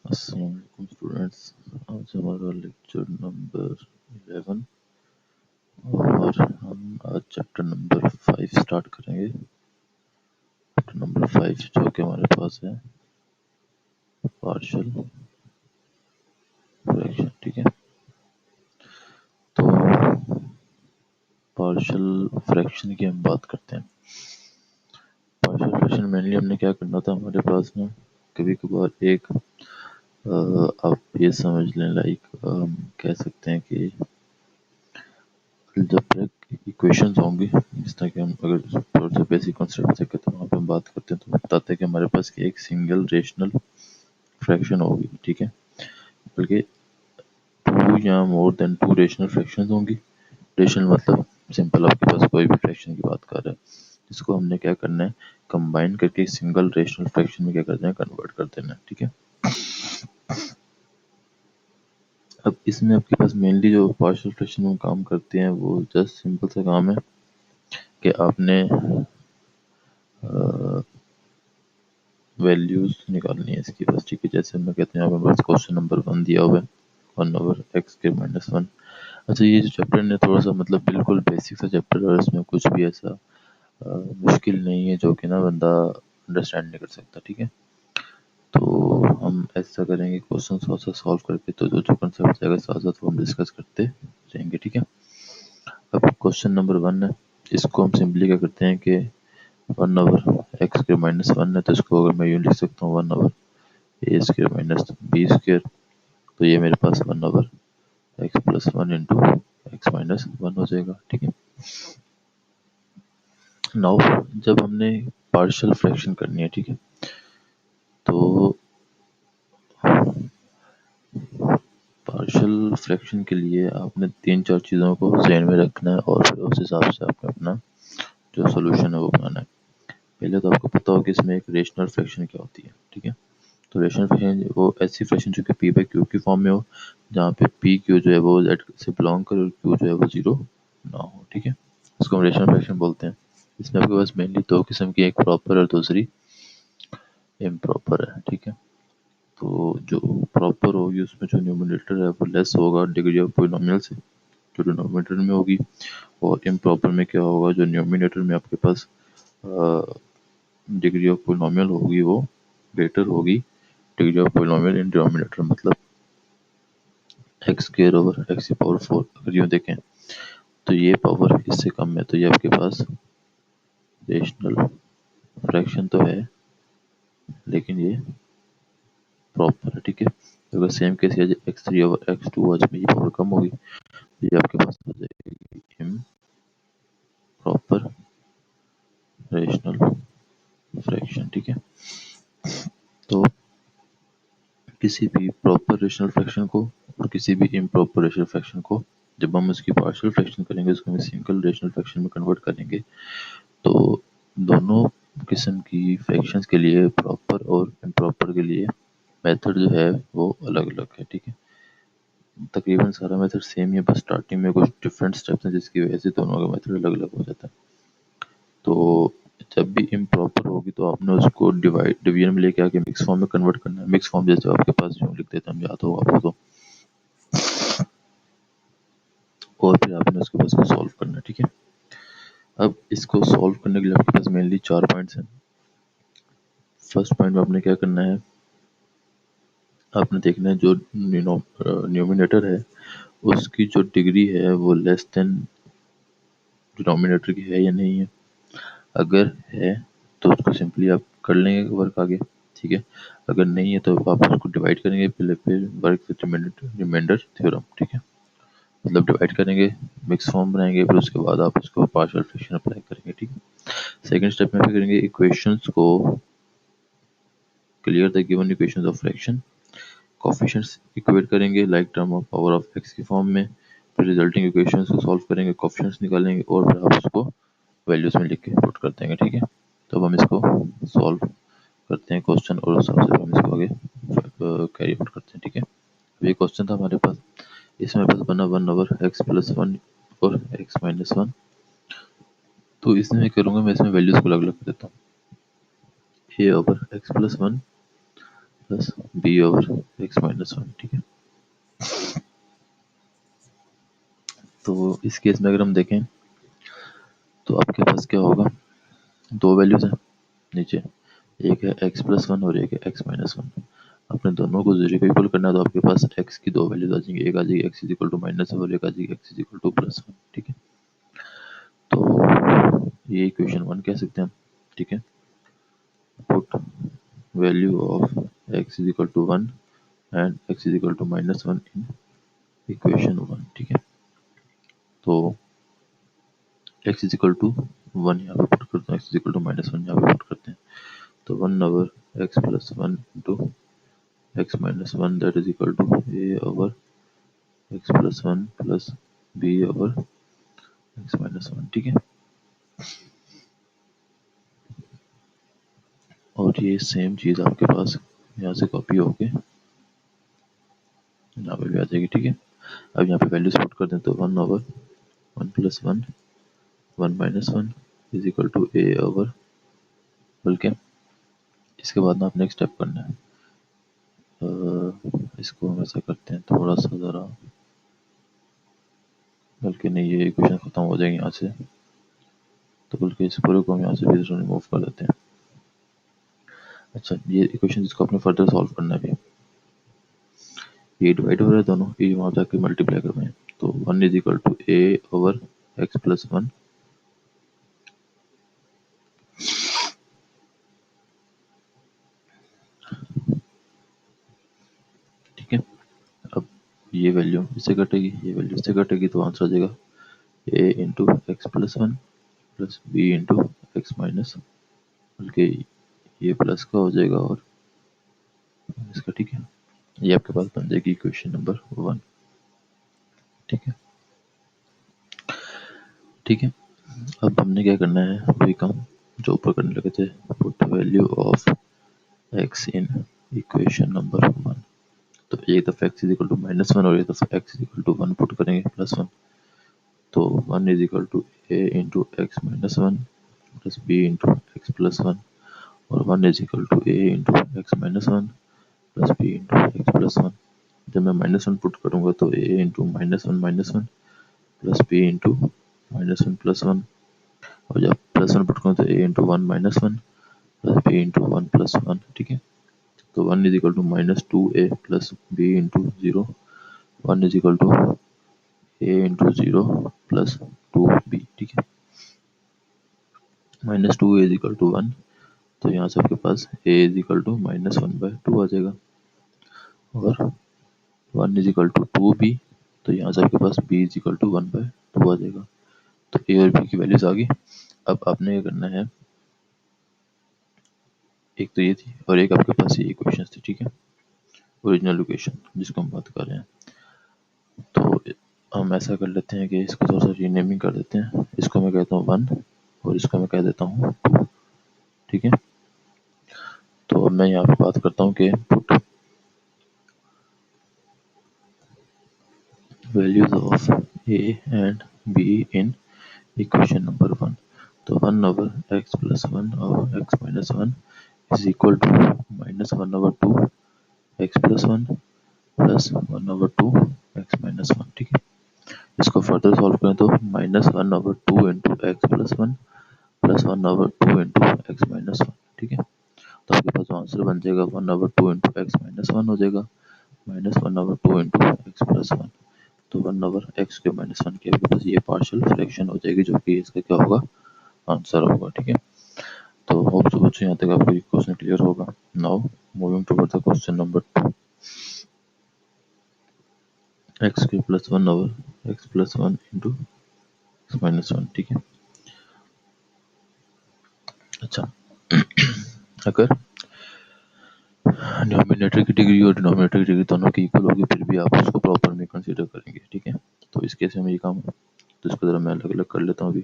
अस्सलाम वालेकुम स्टूडेंट्स। आज हमारा लेक्चर नंबर 11 और हम आज चैप्टर नंबर 5 स्टार्ट करेंगे। चैप्टर नंबर 5 जो कि हमारे पास है पार्शियल फ्रैक्शन। ठीक है, तो पार्शियल फ्रैक्शन की हम बात करते हैं। पार्शियल फ्रैक्शन मेनली हमने क्या करना था, हमारे पास में कभी कभार एक आप ये समझ लें लाइक कह सकते हैं कि अलजेब्रिक इक्वेशंस होंगी, जिस तरह कि हम अगर थोड़ा सा बेसिक कॉन्सेप्ट से तो वहाँ पे हम बात करते हैं तो बताते हैं कि हमारे पास एक सिंगल रेशनल फ्रैक्शन होगी। ठीक है, बल्कि टू या more than two rational fraction होंगी। रेशनल मतलब सिंपल आपके पास कोई भी फ्रैक्शन की बात कर रहे हैं जिसको हमने क्या करना है, कंबाइन करके सिंगल रेशनल फ्रैक्शन में क्या करते हैं, कन्वर्ट कर देना है। ठीक है, अब इसमें आपके पास मेनली जो पार्शियल फ्रैक्शन में काम करते हैं वो जस्ट सिंपल सा काम है कि आपने वैल्यूज निकालनी है इसकी बस। ठीक है, जैसे मैं कहते हैं यहाँ पे बस क्वेश्चन नंबर 1 दिया हुआ है 1/x²-1। अच्छा, ये जो चैप्टर है थोड़ा सा मतलब बिल्कुल बेसिक सा चैप्टर है और इसमें कुछ भी ऐसा मुश्किल नहीं है जो कि ना बंदा अंडरस्टैंड नहीं कर सकता। ठीक है, तो हम ऐसा करेंगे क्वेश्चन थोड़ा सा सॉल्व करके, तो जो जो कंसेप्ट आएगा साथ साथ वो हम डिस्कस करते रहेंगे। ठीक है, अब क्वेश्चन नंबर 1 है, इसको हम सिंपली क्या करते हैं कि 1/x²-1 है, तो इसको अगर मैं यूँ लिख सकता हूँ 1/a² - b²। तो ये मेरे पास 1/x+1 इंटू x-1 हो जाएगा। ठीक है, नाउ जब हमने पार्शियल फ्रैक्शन करनी है, ठीक है, तो पार्शियल फ्रैक्शन के लिए आपने 3-4 चीज़ों को ध्यान में रखना है और फिर उस हिसाब से आपने अपना जो सोल्यूशन है वो बनाना है। पहले तो आपको पता हो कि इसमें एक रेशनल फ्रैक्शन क्या होती है। ठीक है, तो रेशनल फ्रैक्शन वो ऐसी फ्रैक्शन जो कि p/q की फॉर्म में हो, जहाँ पे p/q जो है वो z से बिलोंग करे और q जो है वो 0 ना हो। ठीक है, इसको हम रेशनल फ्रैक्शन बोलते हैं। इसमें आपके पास मेनली दो किस्म की, एक प्रॉपर और दूसरी इम्प्रॉपर है। ठीक है, तो जो प्रॉपर होगी उसमें जो न्यूमरेटर है वो लेस होगा डिग्री ऑफ पॉलिनोमियल से जो डिनोमिनेटर में होगी, और इम्प्रॉपर में क्या होगा, जो न्यूमरेटर में आपके पास डिग्री ऑफ पॉलिनोमियल होगी वो ग्रेटर होगी degree of polynomial in denominator. मतलब x²/4। अगर यूँ देखें तो ये पावर इससे कम है, तो ये आपके पास रेशनल फ्रैक्शन तो है लेकिन ये प्रॉपर है। ठीक है, तो अगर सेम केस है x3/x2 आज में ये पावर कम होगी तो ये आपके पास आ जाएगी इम्प्रॉपर रेशनल फ्रैक्शन। ठीक है, तो किसी भी प्रॉपर रेशनल फ्रैक्शन को और किसी भी इम्प्रॉपर रेशनल फ्रैक्शन को जब हम उसकी पार्शियल फ्रैक्शन करेंगे, उसको हम सिंगल रेशनल फ्रैक्शन में कन्वर्ट करेंगे, तो दोनों किस्म की फ्रैक्शंस के लिए प्रॉपर और इम्प्रॉपर के लिए मेथड जो है वो अलग अलग है। ठीक है, तकरीबन सारा मेथड सेम ही है, बस स्टार्टिंग में कुछ डिफरेंट स्टेप्स हैं जिसकी वजह से दोनों का मेथड अलग अलग हो जाता है। तो जब भी इम्प्रॉपर होगी तो आपने उसको डिवीजन में लेके आके मिक्स फॉर्म में कन्वर्ट करना है। मिक्स फॉर्म जैसे आपके पास जो लिख देते हैं, हम याद होगा आपको तो, और फिर आपने उसके पास को सॉल्व करना है। ठीक है, अब इसको सॉल्व करने के लिए आपके पास मेनली 4 पॉइंट्स हैं। फर्स्ट पॉइंट में आपने क्या करना है, आपने देखना है जो न्यूमिनेटर है उसकी जो डिग्री है वो लेस देन डिनोमिनेटर की है या नहीं है। अगर है तो उसको सिंपली आप कर लेंगे वर्क आगे। ठीक है, अगर नहीं है तो आप उसको डिवाइड करेंगे पहले, फिर वर्क विद रिमाइंडर थ्योरम। ठीक है, मतलब डिवाइड करेंगे, मिक्स फॉर्म बनाएंगे, फिर उसके बाद आप उसको पार्शियल फ्रैक्शन अप्लाई करेंगे। ठीक है, सेकंड स्टेप में फिर करेंगे इक्वेशंस को clear the given equations of fraction, coefficients equate करेंगे like term of power of x की फॉर्म में, फिर रिजल्टिंग इक्वेशंस को सॉल्व करेंगे, कोफिशिएंट्स निकालेंगे और फिर आप उसको वैल्यूज में लिख के पुट कर देंगे। ठीक है, तो अब हम इसको सॉल्व करते हैं क्वेश्चन और उस हिसाब से हम इसको आगे कैरी आउट करते हैं। ठीक है, ये क्वेश्चन था हमारे पास, इसमें हमारे पास बना 1/x+1 और x-1। तो इसमें मैं करूँगा, मैं इसमें वैल्यूज को अलग अलग कर देता हूँ। a/x+1 plus b over x minus one. ठीक है, तो इस केस में अगर हम देखें तो आपके पास क्या होगा, दो वैल्यूज हैं नीचे, एक है एक्स प्लस वन और एक है एक्स माइनस वन। आपने दोनों को जीरो को इक्वल करना है, तो आपके पास एक्स की दो वैल्यूज आ जाएंगी, एक आ जाएगी x is equal to minus one और एक आ जाएगी x is equal to plus one. ठीक है, तो ये इक्वेशन वन कह सकते हैं हम। ठीक है, put value of x is equal to one and x is equal to minus one in equation one. ठीक है, तो x is equal to one यहाँ पे पुट करते हैं, x is equal to minus one यहाँ पे पुट करते हैं, तो one over x plus one into x minus one that is equal to A over x plus one plus b over x minus one. ठीक है, और ये same चीज़ आपके पास यहाँ से कॉपी होके यहाँ पे भी आ जाएगी। ठीक है, अब यहाँ पे वैल्यूज पुट कर दें, तो one over one plus one one minus one is equal to A over, बल्कि इसके बाद ना आप नेक्स्ट स्टेप करना है, इसको हम ऐसा करते हैं थोड़ा सा ज़रा, बल्कि नहीं ये इक्वेशन ख़त्म हो जाएगी यहाँ से, तो बल्कि इस पूरे को हम यहाँ से भी रिमूव कर देते हैं। अच्छा, ये इक्वेशन जिसको आपने फर्दर सॉल्व करना है अभी, ये डिवाइड हो रहा है दोनों, ये वहाँ जाके मल्टीप्लाई करवाएं, तो one is equal to A over x plus one, ठीक है। अब ये वैल्यू इससे कटेगी, ये वैल्यू इससे कटेगी, तो आंसर आ जाएगा ए into x plus one plus B into x minus, बल्कि ये प्लस का हो जाएगा और इसका। ठीक है, ये आपके पास बन जाएगी इक्वेशन नंबर वन। ठीक है, ठीक है, अब हमने क्या करना है, वही काम जो ऊपर करने लगे थे, put value of x in equation number one. तो एक दफ़ा x is equal to minus one और एक दफ़ा x is equal to one put करेंगे प्लस वन, तो one is equal to A into x minus one plus B into x plus one, और one is equal to A into x minus one plus B into x plus one. जब मैं minus one put करूँगा तो ए into minus one plus B into minus one plus one, और जब plus one put करूँ तो ए into one minus one plus B into one plus one. ठीक है, तो one is equal to minus two a plus B into zero, one is equal to A into zero plus two b. ठीक है, minus two is equal to one, तो यहाँ से आपके पास a is equal to minus one by two आ जाएगा, और one is equal to two b, तो यहाँ से आपके पास b is equal to one by two आ जाएगा। तो ए और बी की वैल्यूज आ गई। अब आपने क्या करना है, एक तो ये थी और एक आपके पास ये इक्वेशन थी। ठीक है, ओरिजिनल इक्वेशन जिसको हम बात कर रहे हैं, तो हम ऐसा कर लेते हैं कि इसको थोड़ा सा रीनेमिंग कर देते हैं, इसको मैं कहता हूँ वन और इसको मैं कह देता हूँ टू। ठीक है, तो अब मैं यहाँ पे बात करता हूँ कि put values of A and B in equation number one. तो one over x plus one और x minus one is equal to minus one over two x plus one plus one over two x minus one. ठीक है, इसको further solve करें तो minus one over two into x plus one plus one over two into x minus one. ठीक है, तो आपके पास आंसर बन जाएगा one over two into x minus one हो जाएगा minus one over two into x plus one, तो वन ओवर एक्स के माइनस वन के आपके पास ये पार्शियल फ्रैक्शन हो जाएगी, जो कि इसका क्या होगा, आंसर होगा। ठीक है, तो होप सो बच्चों यहाँ तक आपको ये क्वेश्चन क्लियर होगा। Now moving toward the question number two, x के plus one over x plus one into x minus one. ठीक है, अच्छा अगर न्यूमरेटर की डिग्री और डिनोमिनेटर की डिग्री दोनों की इक्वल होगी, फिर भी आप उसको प्रॉपर में कंसीडर करेंगे। ठीक है, तो इस केस में ये काम है, तो इसको ज़रा मैं अलग अलग कर लेता हूँ अभी।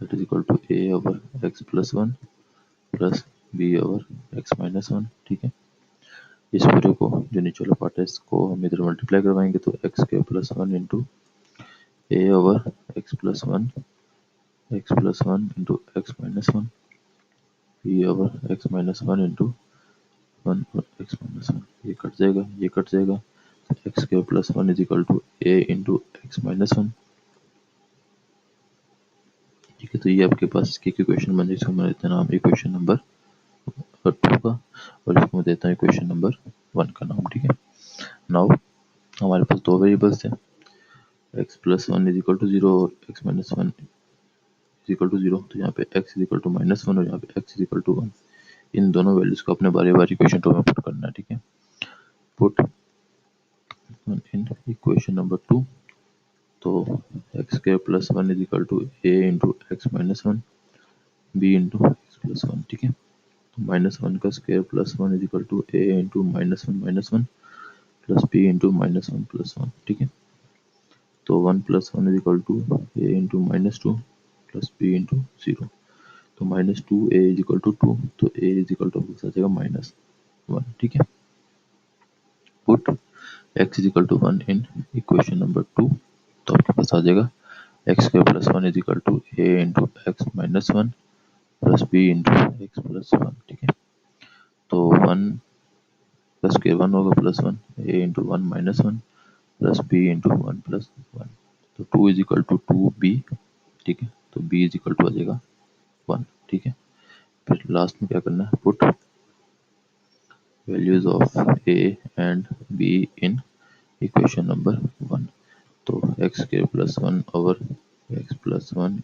That is equal to A over x plus one plus b over x minus one. ठीक है, इस पूरे को जो नीचे वाला पार्ट है इसको हम इधर मल्टीप्लाई करवाएंगे, तो एक्स के plus one into a over x plus one into x minus one b over x minus one into one और एक्स माइनस वन, ये कट जाएगा, ये कट जाएगा, तो x square plus one is equal to A into x minus one. ठीक है, तो ये आपके पास इसकी इक्वेशन बन जाएगी, इसको मैं देता नाम इक्वेशन नंबर 2 का, और इसको मैं देता हूँ इक्वेशन नंबर 1 का नाम। ठीक है, नाउ हमारे पास दो वेरिएबल्स थे, x plus one is equal to zero और x minus one is equal to zero, तो यहाँ पे x is equal to minus one और यहाँ पे x is equal to one. इन दोनों वैल्यूज को अपने बारी बारी इक्वेशन 2 में पुट करना है। ठीक है, पुट इन इक्वेशन नंबर 2, तो x square plus one is equal to A into x minus one b into x plus one. ठीक है, तो माइनस वन का square plus one is equal to A into minus one plus B into minus one plus one. ठीक है, तो one plus one is equal to A into minus two plus B into zero, तो minus two a is equal to two, तो A is equal to आ जाएगा minus one. ठीक है, put x is equal to one in equation number 2, तो आपके पास आ जाएगा x square plus one is equal to A into x minus one plus B into x plus one. ठीक है, तो वन प्लस के वन होगा plus one, a into one minus one plus B into one plus one, तो two is equal to two b. ठीक है, तो B is equal to आ जाएगा वन। ठीक है, फिर लास्ट में क्या करना है, put values of A and B in equation number 1, तो x square plus one over x plus one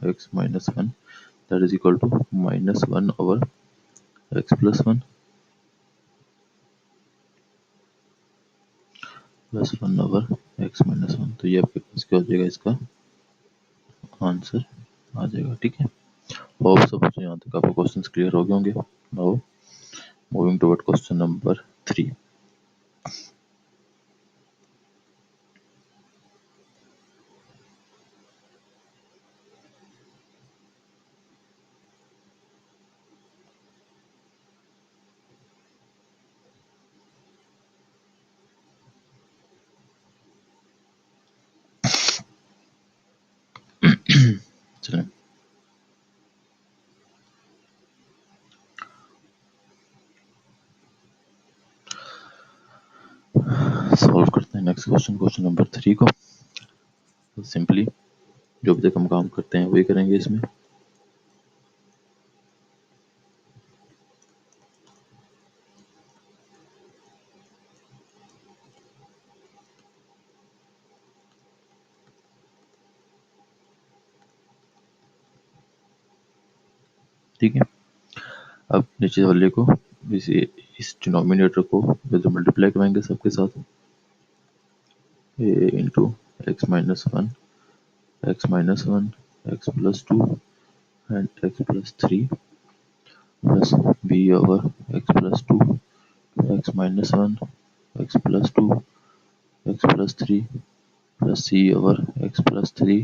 x minus one that is equal to minus one over x plus one plus one over x minus one, तो ये आपके पास क्या हो जाएगा, इसका answer आ जाएगा। ठीक है, होप सब बच्चों यहाँ तक आपको क्वेश्चंस क्लियर हो गए होंगे। Now moving toward question number 3। चलें, सॉल्व करते हैं नेक्स्ट क्वेश्चन, क्वेश्चन नंबर 3 को। तो सिंपली जो भी तक हम काम करते हैं वही करेंगे इसमें। ठीक है, अब नीचे वाले को इस डिनोमिनेटर को मल्टीप्लाई कराएंगे सबके साथ, a into x minus one x plus two and x plus three plus b over x plus two x minus one x plus two x plus three plus C over x plus three.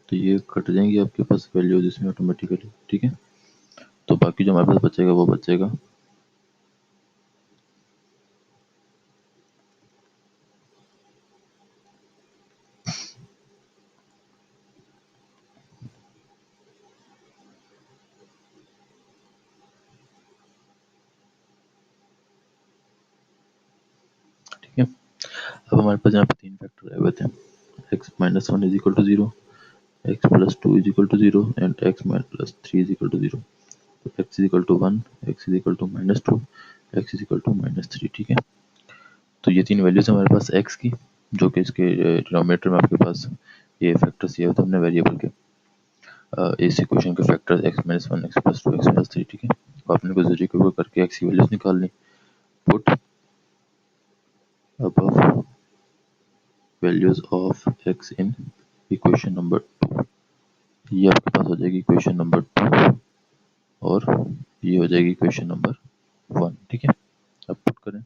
तो ये cut जाएंगे आपके पास values इसमें automatically. ठीक है, तो बाकी जो हमारे पास बचेगा वो बचेगा ठीक है, अब हमारे पास यहाँ पे तीन फैक्टर आए हुए थे, x minus one is equal to zero, x plus two is equal to zero and x plus three is equal to zero. तो x is equal to one, x is equal to minus two, x is equal to minus three. ठीक है, तो ये तीन values हमारे पास x की, जो कि इसके डिनोमिनेटर में आपके पास ये फैक्टर्स ये होते हैं हमने वेरिएबल के, इस इक्वेशन के factors x minus one x plus two x plus three. ठीक है, तो आपने को जरिए के ऊपर करके एक्स की वैल्यूज निकाल ली, put above values of x in equation number 2, ये आपके पास हो जाएगी इक्वेशन नंबर 2 और ये हो जाएगी इक्वेशन नंबर 1। ठीक है, अब पुट करें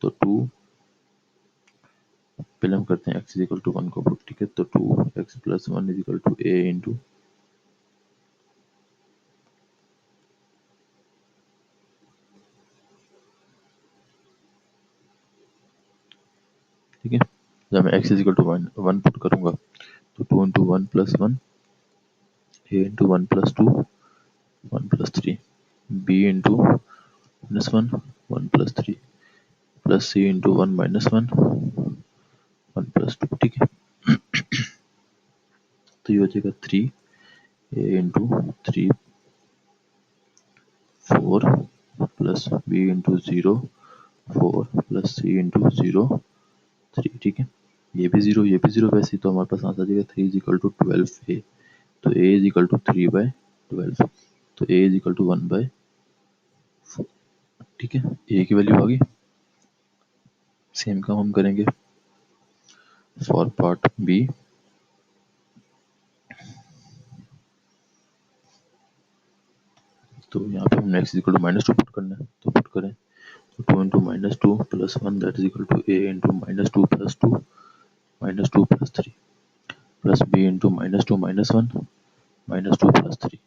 तो 2, पहले हम करते हैं x इज इक्वल टू 1 को पुट। ठीक है, तो 2x plus one is equal to a into, ठीक है, जब मैं x is equal to one put करूंगा तो 2 into 1 plus 1, a into 1 plus 2, 1 plus 3, b into minus 1, 1 plus 3, plus C into 1 minus 1, 1 plus 2। ठीक है, तो ये हो जाएगा 3 a into 3 4 plus B into 0 4 plus C into 0 3। ठीक है, ये भी जीरो, ये भी जीरो, वैसे ही तो हमारे पास आंसर आ जाएगा 3 इज इक्वल टू 12 ए। तो ए इज इक्वल टू 3/12, तो ए इज इक्वल टू 1/4। ठीक है, ए की वैल्यू आ गई। सेम काम हम करेंगे फॉर पार्ट बी। तो यहाँ पे हमने x इक्वल टू -2 पुट करना है, तो पुट करें। तो 2 into -2 plus 1 that is equal to A into -2 plus 2 -2 plus 3 plus B into -2 minus 1 -2 plus 3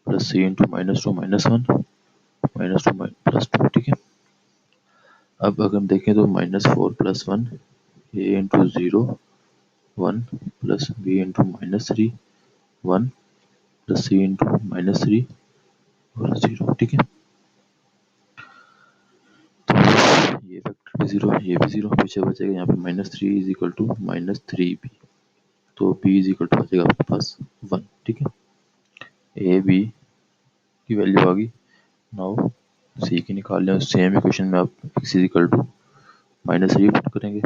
plus C into -2 minus 1 -2 plus 2। ठीक है, अब अगर हम देखें तो -4 plus 1 a into 0 1 plus B into -3 1 plus C into -3 और 0। ठीक है, तो ये फैक्टर भी 0, ये भी 0, पीछे बचेगा यहाँ पे -3 इज इक्वल टू -3b। तो b इज इक्वल टू बचेगा आपके पास 1। ठीक है, ए बी की वैल्यू आ गई। नाउ सी की निकाल लें, सेम इक्वेशन में आप x is equal to -3 put करेंगे।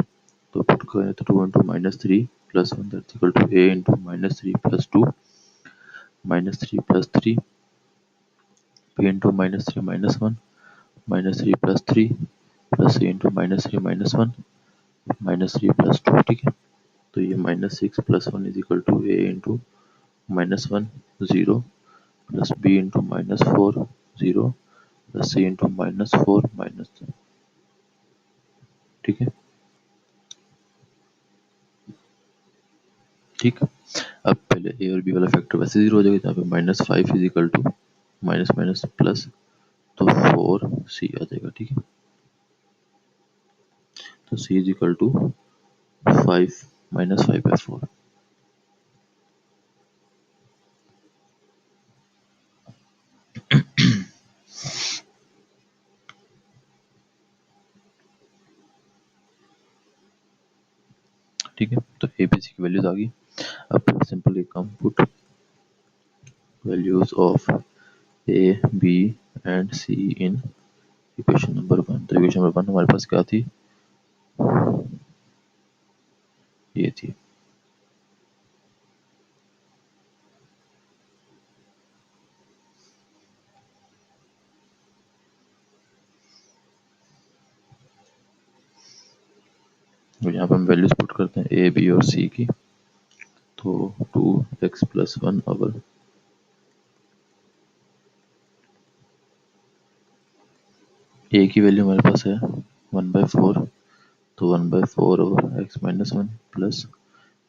तो पुट करें तो 2 into -3 plus 1 that equal to a into -3 plus 2 -3 plus 3 b into -3 minus 1 -3 plus 3 plus c into -3 minus 1 -3 plus 2। ठीक है, तो ये -6 प्लस 1 is equal to a into -1 0 plus b into -4 0 plus c into -4 minus. ठीक है, ठीक है, अब पहले ए और बी वाला फैक्टर वैसे जीरो हो जाएगा, यहाँ पे -5 is equal to minus minus plus, तो 4c आ जाएगा। ठीक है, तो c इज इक्वल टू 5 -5/4। ठीक है, तो ए बी सी की वैल्यूज आ गई। अब सिंपल एक काम, put values of A B and C in equation number 1। तो इक्वेशन नंबर 1 हमारे पास क्या थी, ये थी। तो यहाँ पे हम वैल्यूज पुट करते हैं ए बी और सी की। तो 2x प्लस 1 ओवर ए की वैल्यू हमारे पास है 1/4, तो 1/4 over x minus 1 plus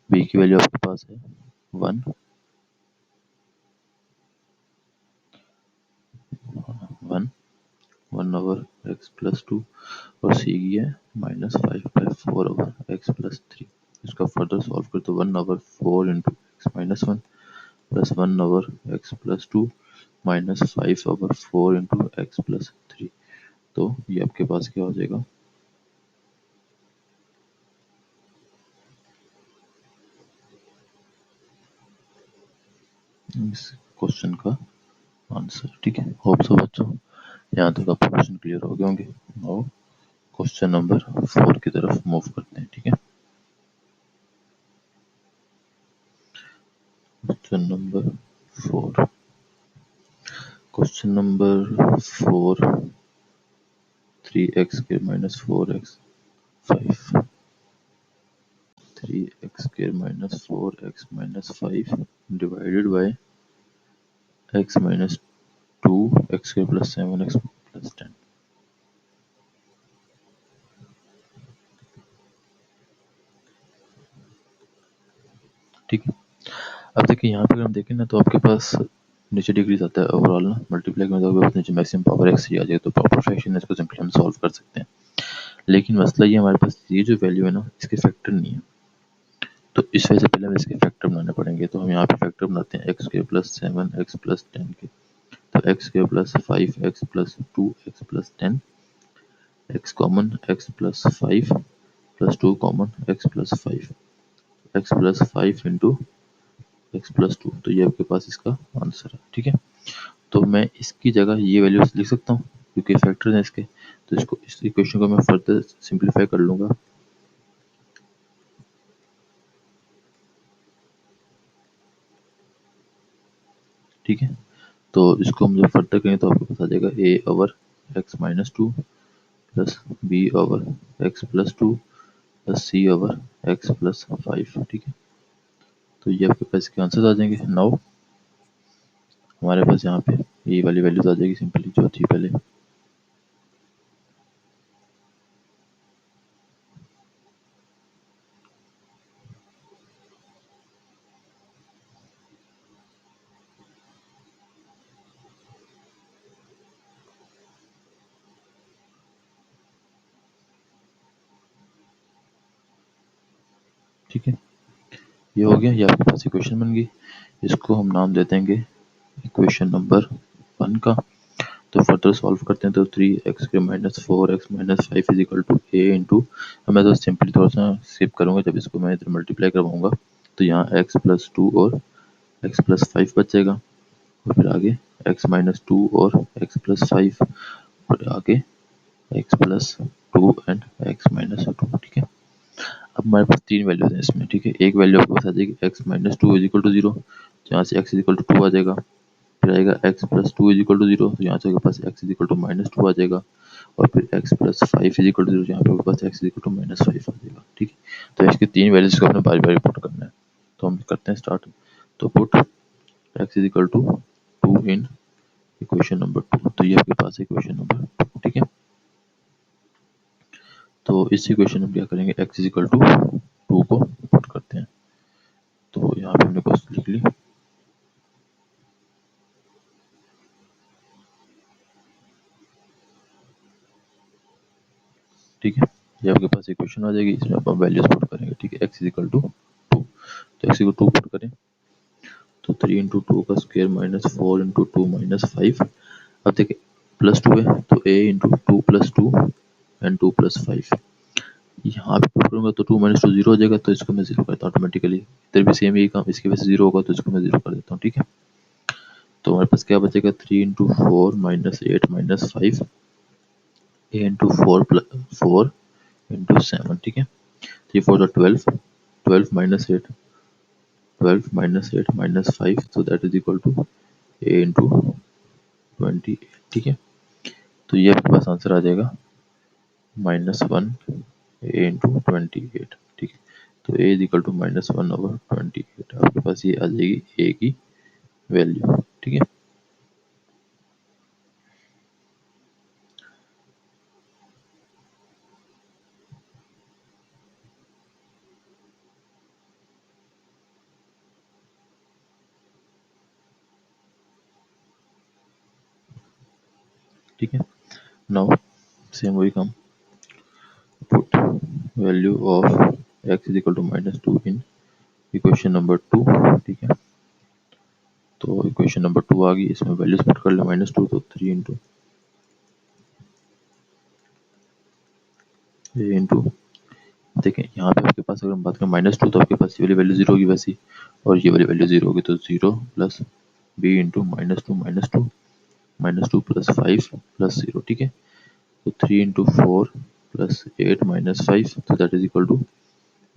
B की वैल्यू आपके पास है 1 1 1 ओवर x प्लस 2 और सी की है -5/4 ओवर x प्लस 3। इसका फर्दर सॉल्व कर तो 1 over 4 into x minus 1 plus 1 over x plus 2 -5 over 4 into x plus 3। तो ये आपके पास क्या हो जाएगा, इस क्वेश्चन का आंसर। ठीक है, होप सो बच्चों यहाँ तक आपको क्वेश्चन क्लियर हो गए होंगे। और क्वेश्चन नंबर 4 की तरफ मूव करते हैं। ठीक है, question number 4, question number 4 3x square minus 4x 5 3x square minus 4x minus 5 divided by x minus 2 x square plus 7x plus 10। ठीक है, अब देखिए यहाँ पे अगर हम देखें ना तो आपके पास नीचे डिग्रीज आता है ओवरऑल ना, मल्टीप्लाई में तो नीचे मैक्सिमम पावर x ही आ जाए, तो प्रॉपर फ्रैक्शन है, इसको सिंपली हम सॉल्व कर सकते हैं। लेकिन मसला ये हमारे पास ये जो वैल्यू है ना इसके फैक्टर नहीं है। तो इस वजह से पहले हमें इसके फैक्टर बनाने पड़ेंगे। तो हम यहाँ पे फैक्टर बनाते हैं x square plus 7x plus 10 के। तो x square plus 5x plus 2x plus 10, x common x plus 5 plus 2 common x plus 5, x plus 5 into x plus 2। तो ये आपके पास इसका आंसर है। ठीक है, तो मैं इसकी जगह ये वैल्यूज लिख सकता हूँ क्योंकि फैक्टर्स हैं इसके। तो इसको इस इक्वेशन को मैं फर्दर सिंप्लीफाई कर लूँगा। ठीक है, तो इसको हम जब फर्दर करें तो आपको पता जाएगा a over x minus 2 plus b over x plus 2 plus c over x plus 5। ठीक है, तो ये आपके पास इसके आंसर आ जाएंगे। नाउ हमारे पास यहाँ पे ये वाली वैल्यूज आ जाएगी सिंपली जो थी पहले। ठीक है, ये हो गया, ये आपके पास इक्वेशन बन गई। इसको हम नाम दे देंगे इक्वेशन नंबर 1 का। तो फर्दर सॉल्व करते हैं तो 3x के minus 4x minus 5 is equal to A into, मैं तो सिंपली थोड़ा सा स्किप करूँगा, जब इसको मैं इधर मल्टीप्लाई करवाऊँगा तो यहाँ x प्लस 2 और x प्लस 5 बच जाएगा, और फिर आगे x माइनस 2 और x प्लस 5, और आगे x plus 2 and x minus 2। ठीक है, अब हमारे पास तीन वैल्यूज हैं इसमें। ठीक है, एक वैल्यू आपके पास आ जाएगी x minus 2 is equal to 0, तो यहाँ से x इज इक्वल टू 2 आ जाएगा। फिर आएगा x plus 2 is equal to 0, तो यहाँ से आपके पास x is equal to minus 2 आ जाएगा। और फिर x plus 5 is equal to 0, यहाँ पे आपके पास x is equal to minus 5 आ जाएगा। ठीक है, तो इसके तीन वैल्यूज को हमने बारी बारी पुट करना है। तो हम करते हैं स्टार्ट। तो put x is equal to 2 in equation number 2, तो ये आपके पास इक्वेशन नंबर 2। ठीक है, तो इस इक्वेशन में क्या करेंगे, x इज इक्वल टू 2 को पुट करते हैं। तो यहाँ पे हमने कुछ लिख ली। ठीक है, ये आपके पास इक्वेशन आ जाएगी, इसमें आप वैल्यूज पुट करेंगे। ठीक है, x इज इक्वल टू 2, तो x इक्वल टू पुट करें तो 3 इंटू 2 का स्क्वायर माइनस 4 इंटू 2 माइनस 5। अब देखिए प्लस 2 है तो a into 2 plus 2 and 2 plus 5। यहाँ पे पुट करूँगा तो 2 माइनस 2 जीरो हो जाएगा, तो इसको मैं जीरो करता हूँ ऑटोमेटिकली। इधर भी सेम यही काम, इसकी वजह से जीरो होगा तो इसको मैं जीरो कर देता हूँ। ठीक है, तो हमारे पास क्या बचेगा, 3 into 4 minus 8 minus 5, a into 4 plus 4 into 7। ठीक है, 3 4 जो 12, 12 minus 8, 12 minus 8 minus 5, so that is equal to a into 28। ठीक है, तो ये आपके पास आंसर आ जाएगा -1 a इंटू 28। ठीक है, तो a is equal to -1 over 28, आपके पास ये आ जाएगी a की वैल्यू। ठीक है, ठीक है, नाउ सेम वही काम, put value of x is equal to -2 in equation number 2। ठीक है, तो इक्वेशन नंबर 2 आ गई, इसमें वैल्यूज पुट कर ले -2, तो 3 इंटू ए इंटू, देखें यहाँ पे आपके पास अगर हम बात करें -2 तो आपके पास ये वाली वैल्यू जीरो होगी वैसी, और ये वाली वैल्यू जीरो होगी, तो 0 plus B into -2 plus 5 plus 0। ठीक है, तो 3 इंटू 4 प्लस 8 माइनस 5, तो that is equal to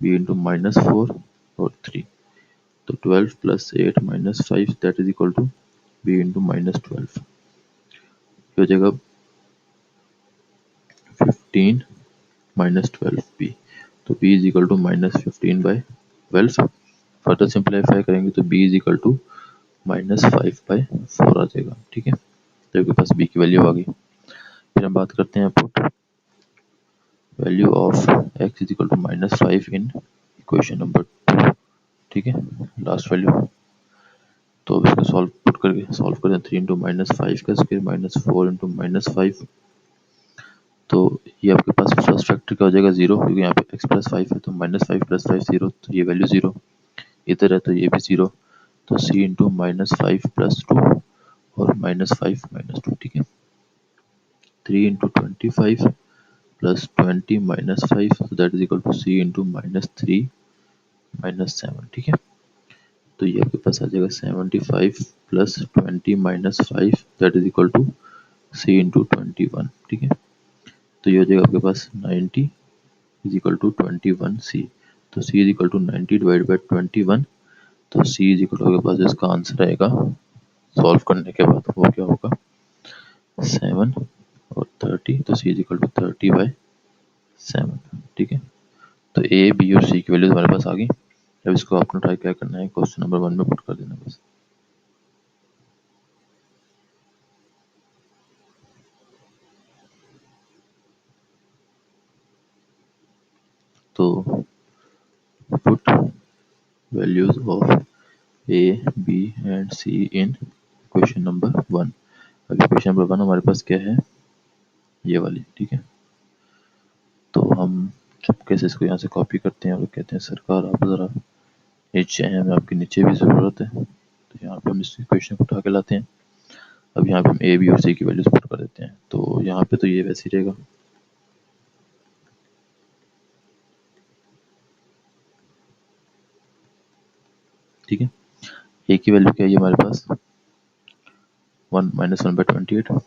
B into -4 और 3, तो 12 plus 8 minus 5 that is equal to B into -12, हो जाएगा 15 -12 बी, तो b is equal to -15/12। Further simplify करेंगे तो b इज इक्वल टू -5/4 आ जाएगा। ठीक है, तो आपके पास b की वैल्यू आ गई। फिर हम बात करते हैं put value of x is equal to -5 in equation number 2। ठीक है, लास्ट वैल्यू। तो अब इसको सॉल्व पुट करके सॉल्व करें, 3 इंटू -5 का स्क्वायर -4 इंटू -5, तो ये आपके पास फर्स्ट फैक्टर क्या हो जाएगा 0, क्योंकि यहाँ पे x+5 है तो -5 + 5 0, तो ये वैल्यू 0। इधर है तो ये भी 0, तो c इंटू -5 + 2 और -5 -2, ठीक है। 3 into 25 + 20 - 5, so that is equal to c into -3 -7, ठीक है। तो ये आपके पास आ जाएगा 75 + 20 - 5, that is equal to c into 21, ठीक है। तो ये हो जाएगा आपके पास 90 इज इक्वल टू 21c। तो c is equal to 90 divide by 21, तो c इज इक्वल टू आपके पास इसका आंसर आएगा सॉल्व करने के बाद वो क्या होगा 7 और 30, तो c इज इक्वल टू 30/7, ठीक है। तो a b और c की वैल्यूज हमारे पास आ गई। अब इसको आपने ट्राई क्या करना है, क्वेश्चन नंबर 1 में पुट कर देना बस। तो put values of a b and c in question number 1। अभी क्वेश्चन नंबर 1 हमारे पास क्या है, ये वाली, ठीक है। तो हम चुपके से इसको यहाँ से कॉपी करते हैं और कहते हैं सरकार आप ज़रा नीचे हैं, हमें आपकी नीचे भी ज़रूरत है। तो यहाँ पे हम इस क्वेश्चन को उठा के लाते हैं। अब यहाँ पे हम ए बी और सी की वैल्यूज पुट कर देते हैं। तो यहाँ पे तो ये वैसे ही रहेगा, ठीक है। ए की वैल्यू क्या है हमारे पास 1 -1/28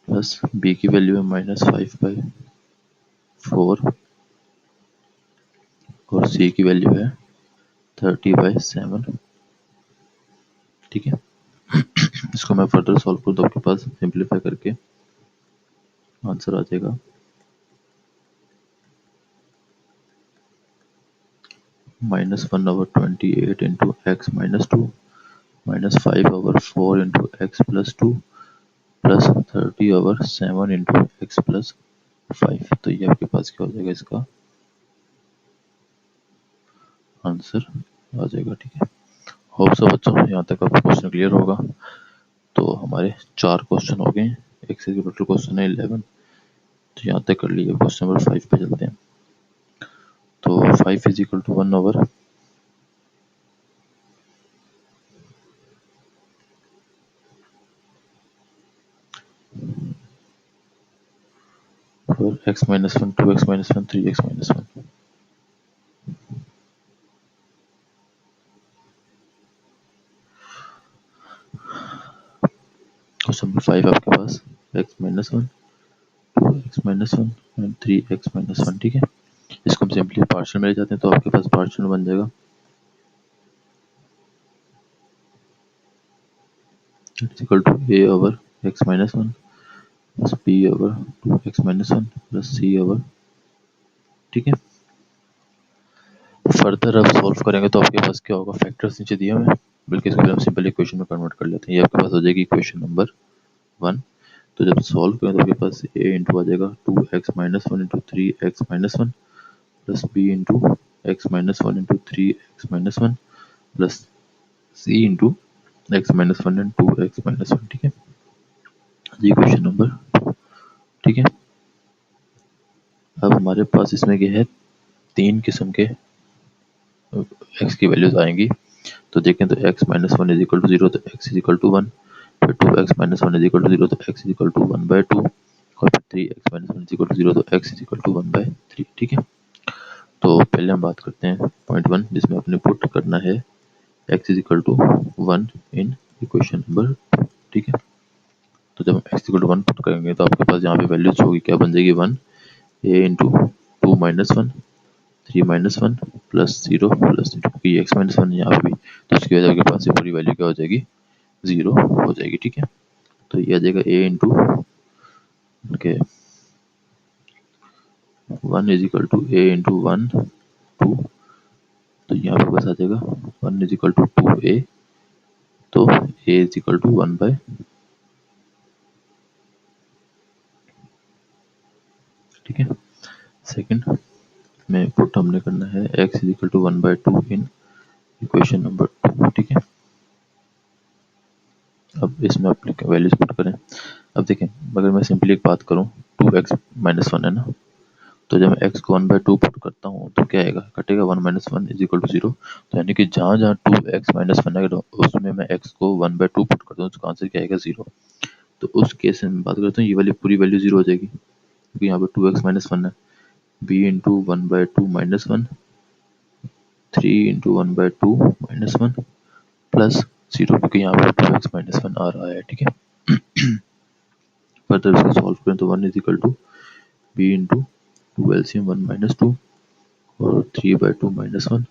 प्लस बी की वैल्यू है -5/4 और सी की वैल्यू है 30/7, ठीक है। इसको मैं फर्दर सॉल्व करूँ तो आपके पास सिंप्लीफाई करके आंसर आ जाएगा -1/28 into x -2 -5/4 into x +2 plus 30/7 into x +5। तो ये आपके पास क्या हो जाएगा, इसका आंसर आ जाएगा, ठीक है। होप सो बच्चों यहाँ तक आपका क्वेश्चन क्लियर होगा। तो हमारे 4 क्वेश्चन हो गए, एक से टोटल क्वेश्चन है 11। तो यहाँ तक कर लिए, क्वेश्चन नंबर 5 पे चलते हैं। तो 5 is equal to 1/4 x -1 2x -1 3x -1। Question number 5 आपके पास x -1 2x -1 एंड 3x -1, ठीक है। इसको हम सिंपली पार्शियल में ले जाते हैं तो आपके पास पार्शियल बन जाएगा it's equal to a/x -1 plus b/2x -1 plus c/, ठीक है। फर्दर अब सॉल्व करेंगे तो आपके पास क्या होगा, फैक्टर्स नीचे दिए हुए हैं, बल्कि इसको हम सिंपल इक्वेशन में कन्वर्ट कर लेते हैं। ये आपके पास हो जाएगी इक्वेशन नंबर 1। तो जब सॉल्व करें तो आपके पास a इंटू आ जाएगा 2x -1 into 3x -1 plus b into x -1 into 3x -1 plus c into x -1 and 2x -1, ठीक है। ये क्वेश्चन नंबर 2, ठीक है। अब हमारे पास इसमें क्या है, 3 किस्म के x की वैल्यूज आएंगी। तो देखें तो x -1 इज इक्वल टू 0, तो x इज इक्वल टू 1, फिर 2x -1 इज इक्वल टू 0, तो x इज इक्वल टू 1/2, और फिर 3x -1 इज इक्वल टू 0, तो x इज इक्वल टू 1/3, ठीक है। तो पहले हम बात करते हैं पॉइंट 1, जिसमें अपने पुट करना है x is equal to 1 in equation number 2, ठीक है। तो जब हम x इक्वल टू 1 पुट करेंगे तो आपके पास यहाँ पे वैल्यूज होगी, क्या बन जाएगी 1 a इंटू 2 -1 3 -1 प्लस 0 प्लस 0, क्योंकि x -1 यहाँ पे भी, तो उसकी वजह से आपके पास ये पूरी वैल्यू क्या हो जाएगी 0 हो जाएगी, ठीक है। तो ये आ जाएगा a इंटू के 1 is equal to a into 1 2, तो यहाँ पे बस आ जाएगा 1 इज इक्वल टू 2a, तो a इज इक्वल टू 1/, ठीक है। सेकंड में पुट हमने करना है x is equal to 1/2 in equation number 2, ठीक है। अब इसमें अपनी वैल्यूज पुट करें। अब देखें, अगर मैं सिंपली एक बात करूँ, 2x-1 है ना, तो जब मैं x को 1/2 पुट करता हूँ तो क्या आएगा, कटेगा 1 - 1 = 0। तो यानी कि जहाँ जहाँ 2x-1 है उसमें मैं x को 1/2 पुट करता हूँ, उसका आंसर क्या आएगा, 0। तो उस केस में बात करता हूँ, ये वाली पूरी वैल्यू 0 हो जाएगी, क्योंकि यहाँ पे 2x-1 है। b × 1/2 - 1, 3 × 1/2 - 1 प्लस 0, क्योंकि यहाँ पे 2x-1 आ रहा है, ठीक है। फर्दर इसको सॉल्व करें तो 1 = b × 2 LCM 1 - 2 और 3/2 - 1,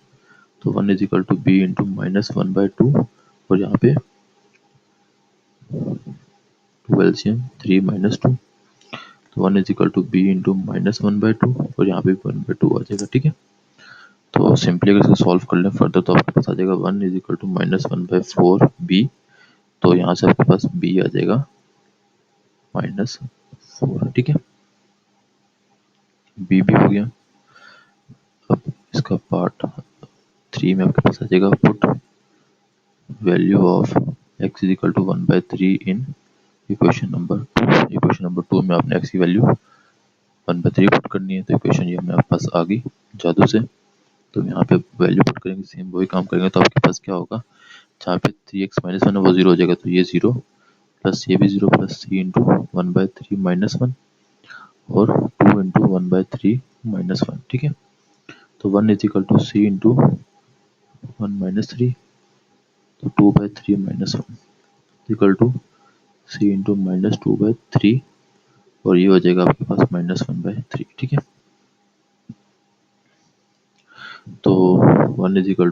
तो 1 = b × -1/2 और यहाँ पे 2 LCM 3 - 2, तो 1 = b × -1/2 और यहाँ पे 1/2 आ जाएगा, ठीक है। तो सिंपली अगर इसको सॉल्व कर लें फर्दर तो आपके पास आ जाएगा 1 = -1/4b, तो यहाँ से आपके पास b आ जाएगा -4, ठीक है। b भी हो गया। अब इसका पार्ट 3 में आपके पास आ जाएगा put value of x = 1/3 in equation number 2। Equation number 2 में आपने x की वैल्यू 1/3 पुट करनी है, तो इक्वेशन ये हमारे पास आ गई जादू से। तो यहाँ पे वैल्यू पुट करेंगे, सेम वही काम करेंगे, तो आपके पास क्या होगा, जहाँ पे 3x-1 है वो 0 हो जाएगा, तो ये 0 प्लस ये भी 0 प्लस 3 × 1/3 - 1 और 2 × 1/3 - 1, ठीक है। तो 1 = c × 1 - 3, तो 2/3 - 1 = c × -2/3 और ये हो जाएगा आपके पास -1/3, ठीक है। तो 1 =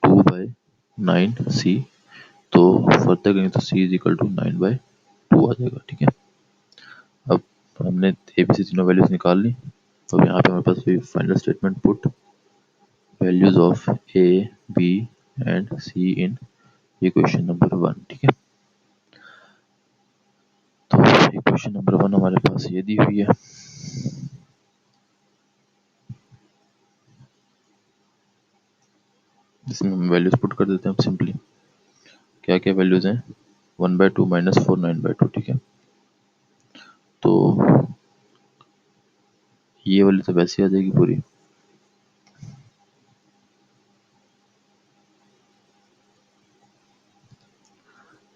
2/9c, तो फर्दर करेंगे तो c = 9/2 आ जाएगा, ठीक है। अब हमने ए बी सी तीनों वैल्यूज निकाल ली, तो यहाँ पे हमारे पास final statement put values of A B and C in equation number 1, ठीक है। तो इक्वेशन नंबर 1 हमारे पास ये दी हुई है। इसमें हम वैल्यूज पुट कर देते हैं अब सिंपली। क्या क्या वैल्यूज हैं, 1/2 - 4 9/2, ठीक है। तो ये वाली तो वैसे ही आ जाएगी पूरी।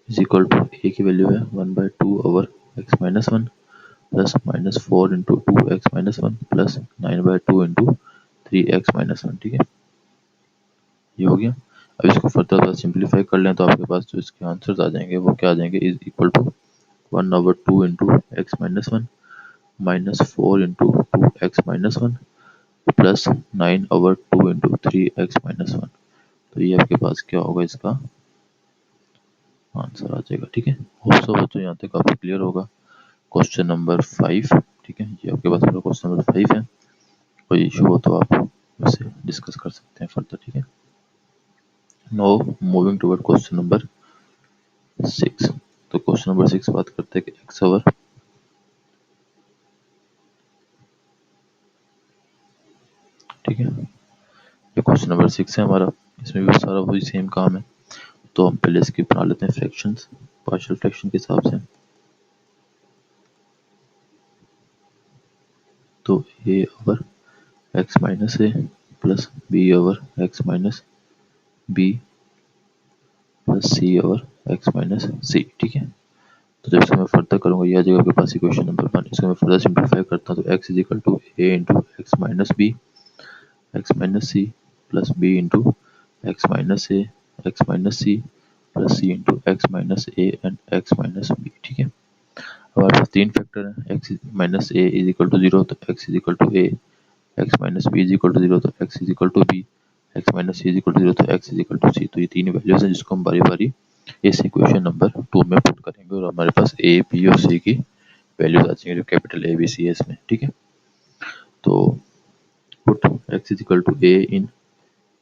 इज इक्वल टू ए की वैल्यू है 1/2 over x-1 plus -4 × 2x-1 plus 9/2 × 3x-1, ठीक है। ये हो गया। अब इसको फर्दर सिंप्लीफाई कर लें तो आपके पास जो इसके आंसर्स आ जाएंगे वो क्या आ जाएंगे, is equal to 1/2 × x-1 -4 × 2x-1 plus 9/2 × 3x-1। तो ये आपके पास क्या होगा, इसका आंसर आ जाएगा, ठीक है। होप सो बच्चों यहाँ तक आपको क्लियर होगा। क्वेश्चन नंबर 5, ठीक है, ये आपके पास पूरा क्वेश्चन नंबर 5 है। कोई इशू हो तो आप उससे डिस्कस कर सकते हैं फर्दर, ठीक है। Now moving toward question number 6। तो क्वेश्चन नंबर 6 बात करते हैं कि एक्स ओवर, ठीक है। ये क्वेश्चन नंबर 6 है हमारा, इसमें भी सारा वही सेम काम है। तो हम पहले इसकी बना लेते हैं फ्रैक्शंस, पार्शियल फ्रैक्शन के हिसाब से। तो a over x minus a plus b over x minus b plus C over x minus सी, ठीक है। तो जब इसको मैं फर्दर करूँगा ये आ जाएगा आपके पास इक्वेशन नंबर 1। इसको मैं फर्दर सिंप्लीफाई करता हूँ तो x = a × x minus B x minus C plus B × X minus A x minus C plus C × X minus A and X minus B, ठीक है। हमारे पास तीन फैक्टर हैं, x minus A is equal to 0 तो x is equal to A, x minus B is equal to 0 तो x is equal to B, x minus C is equal to 0 तो x is equal to सी। तो ये तीन values हैं जिसको हम बारी बारी इस इक्वेशन नंबर 2 में पुट करेंगे और हमारे पास ए बी और सी की वैल्यूज आ जाएंगे जो कैपिटल ए बी सी है इसमें, ठीक है। तो put x is equal to A in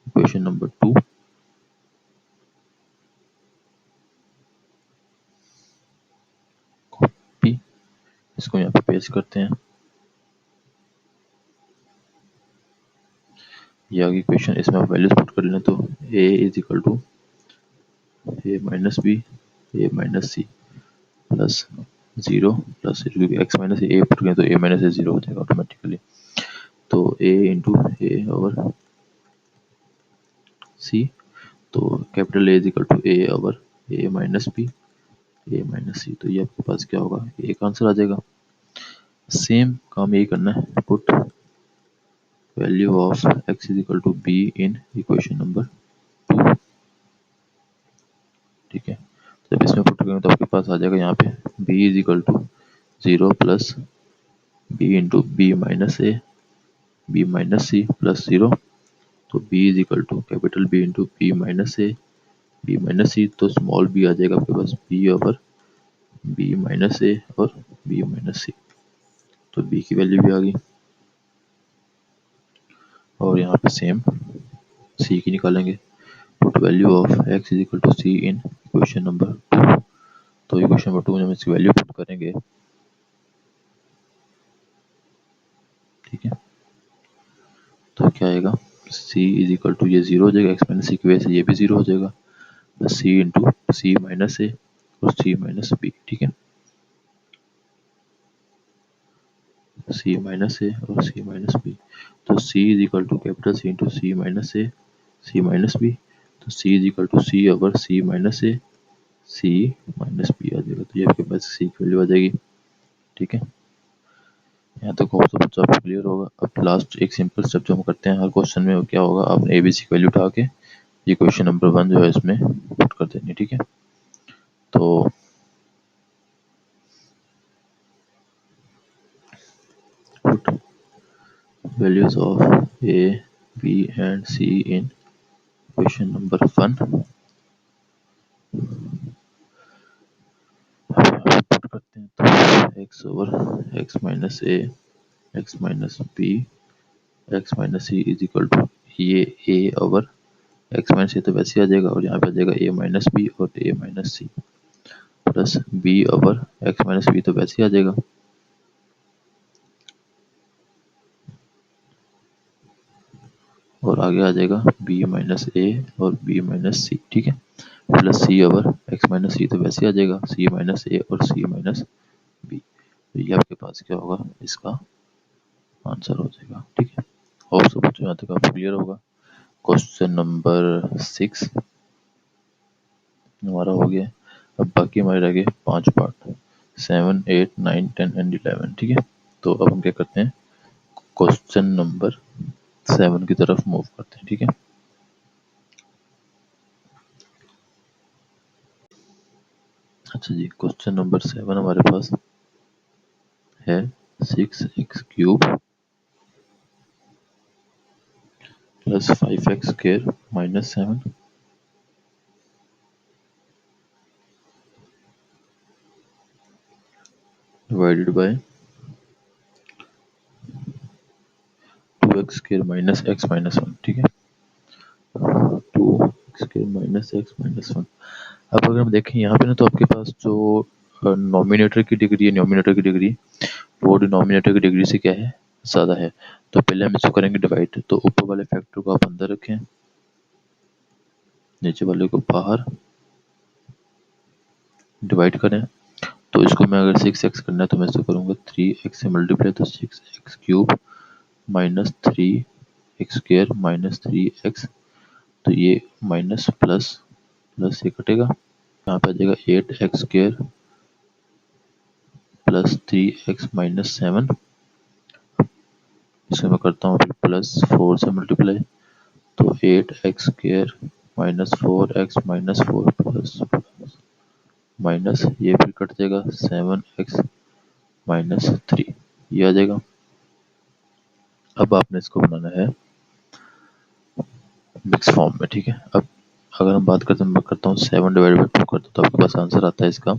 equation number 2, copy, इसको यहाँ पे पेस्ट करते हैं। ये आगे इक्वेशन, इसमें आप वैल्यूज पुट कर लें तो a is equal to A minus B A minus C plus 0 plus क्योंकि एक्स माइनस ए पुट करें तो ए माइनस ए 0 हो जाएगा ऑटोमेटिकली। तो ए इंटू ए ओवर सी, तो capital A is equal to A over A minus B A minus C. तो ये आपके पास क्या होगा, एक आंसर आ जाएगा। सेम काम यही करना है, put value of x is equal to B in equation number 2, ठीक है। जब इसमें पुट करेंगे तो आपके पास आ जाएगा यहाँ पे B is equal to 0 plus B into B minus A B minus C plus 0। तो B is equal to capital B into B minus A B minus C, तो स्मॉल बी आ जाएगा आपके पास B over B minus A और B minus C. तो B की value भी आ गई और यहाँ पे सेम सी की निकालेंगे। Put value of x is equal to C in equation number 2। तो इक्वेशन नंबर 2 में हम इसकी वैल्यू पुट करेंगे, ठीक है। तो क्या आएगा, c इज इक्वल टू ये 0 हो जाएगा, एक्स माइनस सी की वजह से ये भी 0 हो जाएगा, बस c into C minus A और सी माइनस बी, ठीक है। सी माइनस ए और सी माइनस बी, तो c is equal to capital C into C minus A C minus B. तो c is equal to C over C minus A C minus B आ जाएगा। तो ये आपके पास c की value आ जाएगी, ठीक है। यहाँ तक होप तो बच्चा आपको क्लियर होगा। अब लास्ट एक सिंपल स्टेप जो हम करते हैं हर क्वेश्चन में, वो क्या होगा, आपने ABC की वैल्यू उठा के ये क्वेश्चन नंबर 1 जो है इसमें पुट कर देनी, ठीक है। तो put values of A, B and C in question number 1 put करते हैं। तो x over x minus A x minus B x minus C is equal to ये a over x minus C तो वैसे ही आ जाएगा और यहाँ पे आ जाएगा a माइनस बी और a minus C plus b over x minus B तो वैसे ही आ जाएगा और आगे आ जाएगा b माइनस ए और b माइनस सी, ठीक है। Plus c over x minus C तो वैसे ही आ जाएगा c माइनस ए और c माइनस बी। तो ये आपके पास क्या होगा, इसका आंसर हो जाएगा, ठीक है। और सब बच्चों यहाँ तक आपको क्लियर होगा। क्वेश्चन नंबर 6 हमारा हो गया। अब बाकी हमारे रह गए 5 पार्ट, 7, 8, 9, 10 एंड 11, ठीक है। तो अब हम क्या करते हैं, क्वेश्चन नंबर 7 की तरफ मूव करते हैं, ठीक है। अच्छा जी, क्वेश्चन नंबर 7 हमारे पास है 6x³ plus 5x² minus 7 divided by 2x² minus x minus 1, ठीक है। 2x² minus x minus 1। अब अगर हम देखें यहाँ पे ना, तो आपके पास जो नॉमिनेटर की डिग्री है, न्यूमिनेटर की डिग्री, वो डिनोमिनेटर की डिग्री से क्या है, ज़्यादा है। तो पहले हम इसको करेंगे डिवाइड। तो ऊपर वाले फैक्टर को आप अंदर रखें, नीचे वाले को बाहर, डिवाइड करें। तो इसको मैं अगर 6x करना है तो मैं इसको करूँगा 3x से मल्टीप्लाई, तो 6x³ minus 3x² minus 3x। तो ये माइनस प्लस प्लस ये कटेगा, यहाँ पे आ जाएगा 8x² प्लस 3x माइनस 7। इसे मैं करता हूँ प्लस 4 से मल्टीप्लाई, तो 8x² minus 4x minus 4 plus minus ये फिर कट जाएगा 7x माइनस 3, ये आ जाएगा। अब आपने इसको बनाना है मिक्स फॉर्म में, ठीक है। अब अगर हम बात करते हैं, मैं करता हूँ 7 डिवाइड बाई 2 करता हूँ, तो आपके पास आंसर आता है इसका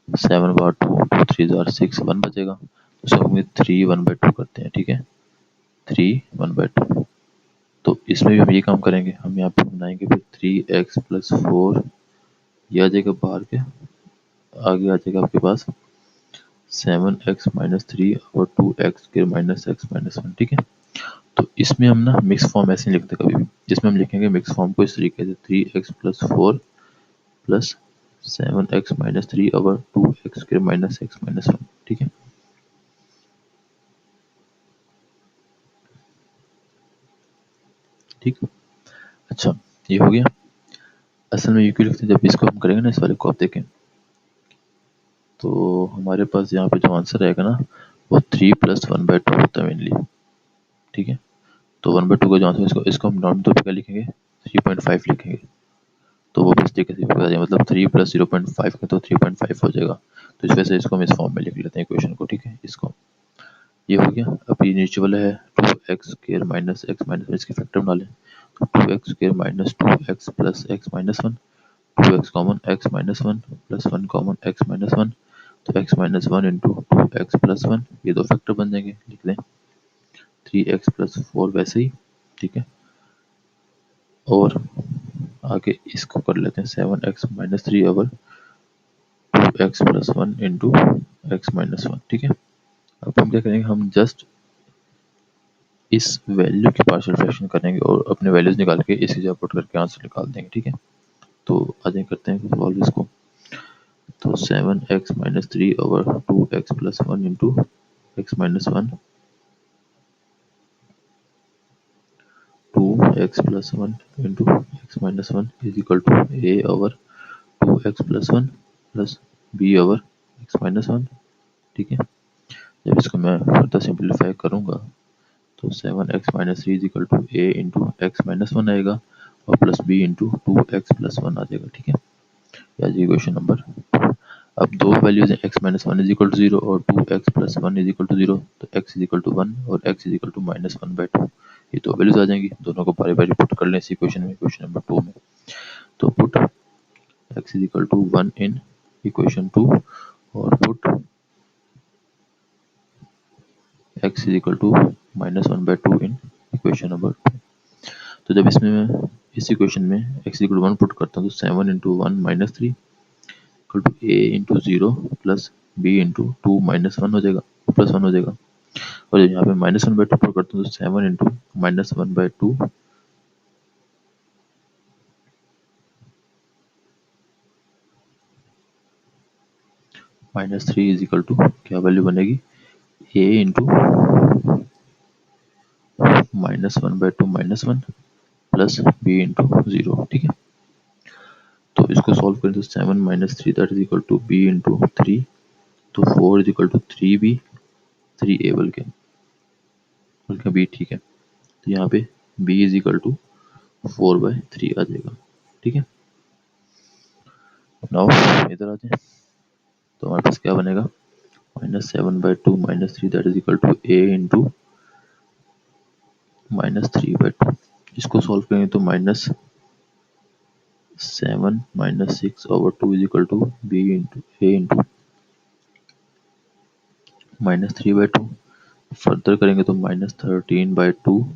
7 बार 2, 2 3 जार 6, 1 बचेगा। तो सब में 3 1/2 करते हैं, ठीक है। 3 1/2। तो इसमें भी हम ये काम करेंगे, हम यहाँ पे बनाएंगे फिर 3x प्लस 4, ये आ जाएगा बाहर के, आगे आ जाएगा आपके पास 7x माइनस 3 और 2x के माइनस x माइनस 1, ठीक है। तो इसमें हम ना मिक्स फॉर्म ऐसे नहीं लिखते कभी भी, जिसमें हम लिखेंगे मिक्स फॉर्म को इस तरीके से 3x plus 4 plus 7x minus 3 over 2x square minus x minus 1। ठीक है, ठीक। अच्छा, ये हो गया। असल में ये क्यों लिखते हैं, जब इसको हम करेंगे ना, इस वाले को आप देखें तो हमारे पास यहाँ पे जो आंसर आएगा ना वो 3 + 1/2 होता है मेनली। ठीक है, तो 1/2 का जो आंसर इसको इसको हम नॉर्मल तौर पर क्या लिखेंगे, 3.5 लिखेंगे। तो वो इस तरीके से बता दें, मतलब 3 + 0.5 का तो 3.5 हो जाएगा। तो इस वजह से इसको हम इस फॉर्म में लिख लेते हैं इक्वेशन को। ठीक है, इसको ये हो गया। अब ये नीचे वाला है 2x² माइनस x माइनस 1, इसके फैक्टर बना लें। तो 2x² minus 2x plus x minus 1, 2x common x minus 1 plus 1 common x minus 1, तो x minus 1 into 2x plus 1, ये दो फैक्टर बन जाएंगे, लिख लें 3x प्लस 4 वैसे ही। ठीक है, और आगे इसको कर लेते हैं 7x minus 3 over 2x plus 1 into x minus 1। ठीक है, अब हम क्या करेंगे, हम जस्ट इस वैल्यू की पार्शियल फ्रैक्शन करेंगे और अपने वैल्यूज निकाल के इसी जगह पुट करके आंसर निकाल देंगे। ठीक है, तो आगे करते हैं सॉल्व इसको। तो 7x minus 3 over 2x plus 1 into x minus 1, 2x plus 1 into x minus 1 is equal to a over 2x plus 1 plus b over x minus 1। ठीक है, जब इसको मैं फर्दर सिंप्लीफाई करूंगा तो 7x minus 3 is equal to a into x minus 1 आएगा और plus b into 2x plus 1 आ जाएगा। ठीक है, या जी क्वेश्चन नंबर 2। अब दो वैल्यूज हैं, x minus 1 is equal to 0 और 2x plus 1 is equal to 0, तो x इज इक्वल टू 1 और x is equal to minus 1/2, ये दो वैल्यूज आ जाएंगी। दोनों को बारी बारी पुट कर लें इसी क्वेश्चन में, क्वेश्चन नंबर 2 में। तो put x is equal to 1 in equation 2 और put x is equal to minus 1/2 in equation number 2। तो जब इसमें मैं इस इक्वेशन में x इक्वल टू 1 पुट करता हूँ तो 7 into 1 minus 3 equal to a into 0 plus b into 2 minus 1 हो जाएगा, प्लस 1 हो जाएगा। और जब यहाँ पे माइनस 1/2 पुट करता हूँ तो 7 into minus 1/2 minus 3 is equal to क्या वैल्यू बनेगी, a into minus 1/2 minus 1 plus b into 0। ठीक है, तो इसको सॉल्व करें तो 7 minus 3 that is equal to b into 3, तो 4 is equal to 3b, 3a बल्कि b। ठीक है, तो यहाँ पे b इज इक्वल टू 4/3 आ जाएगा। ठीक है, नाउ इधर आ जाए तो हमारे पास क्या बनेगा, -7/2 minus 3 that is equal to a into -3/2। इसको सॉल्व करेंगे तो -7 minus 6/2 is equal to b into a into -3/2। Further करेंगे तो -13/2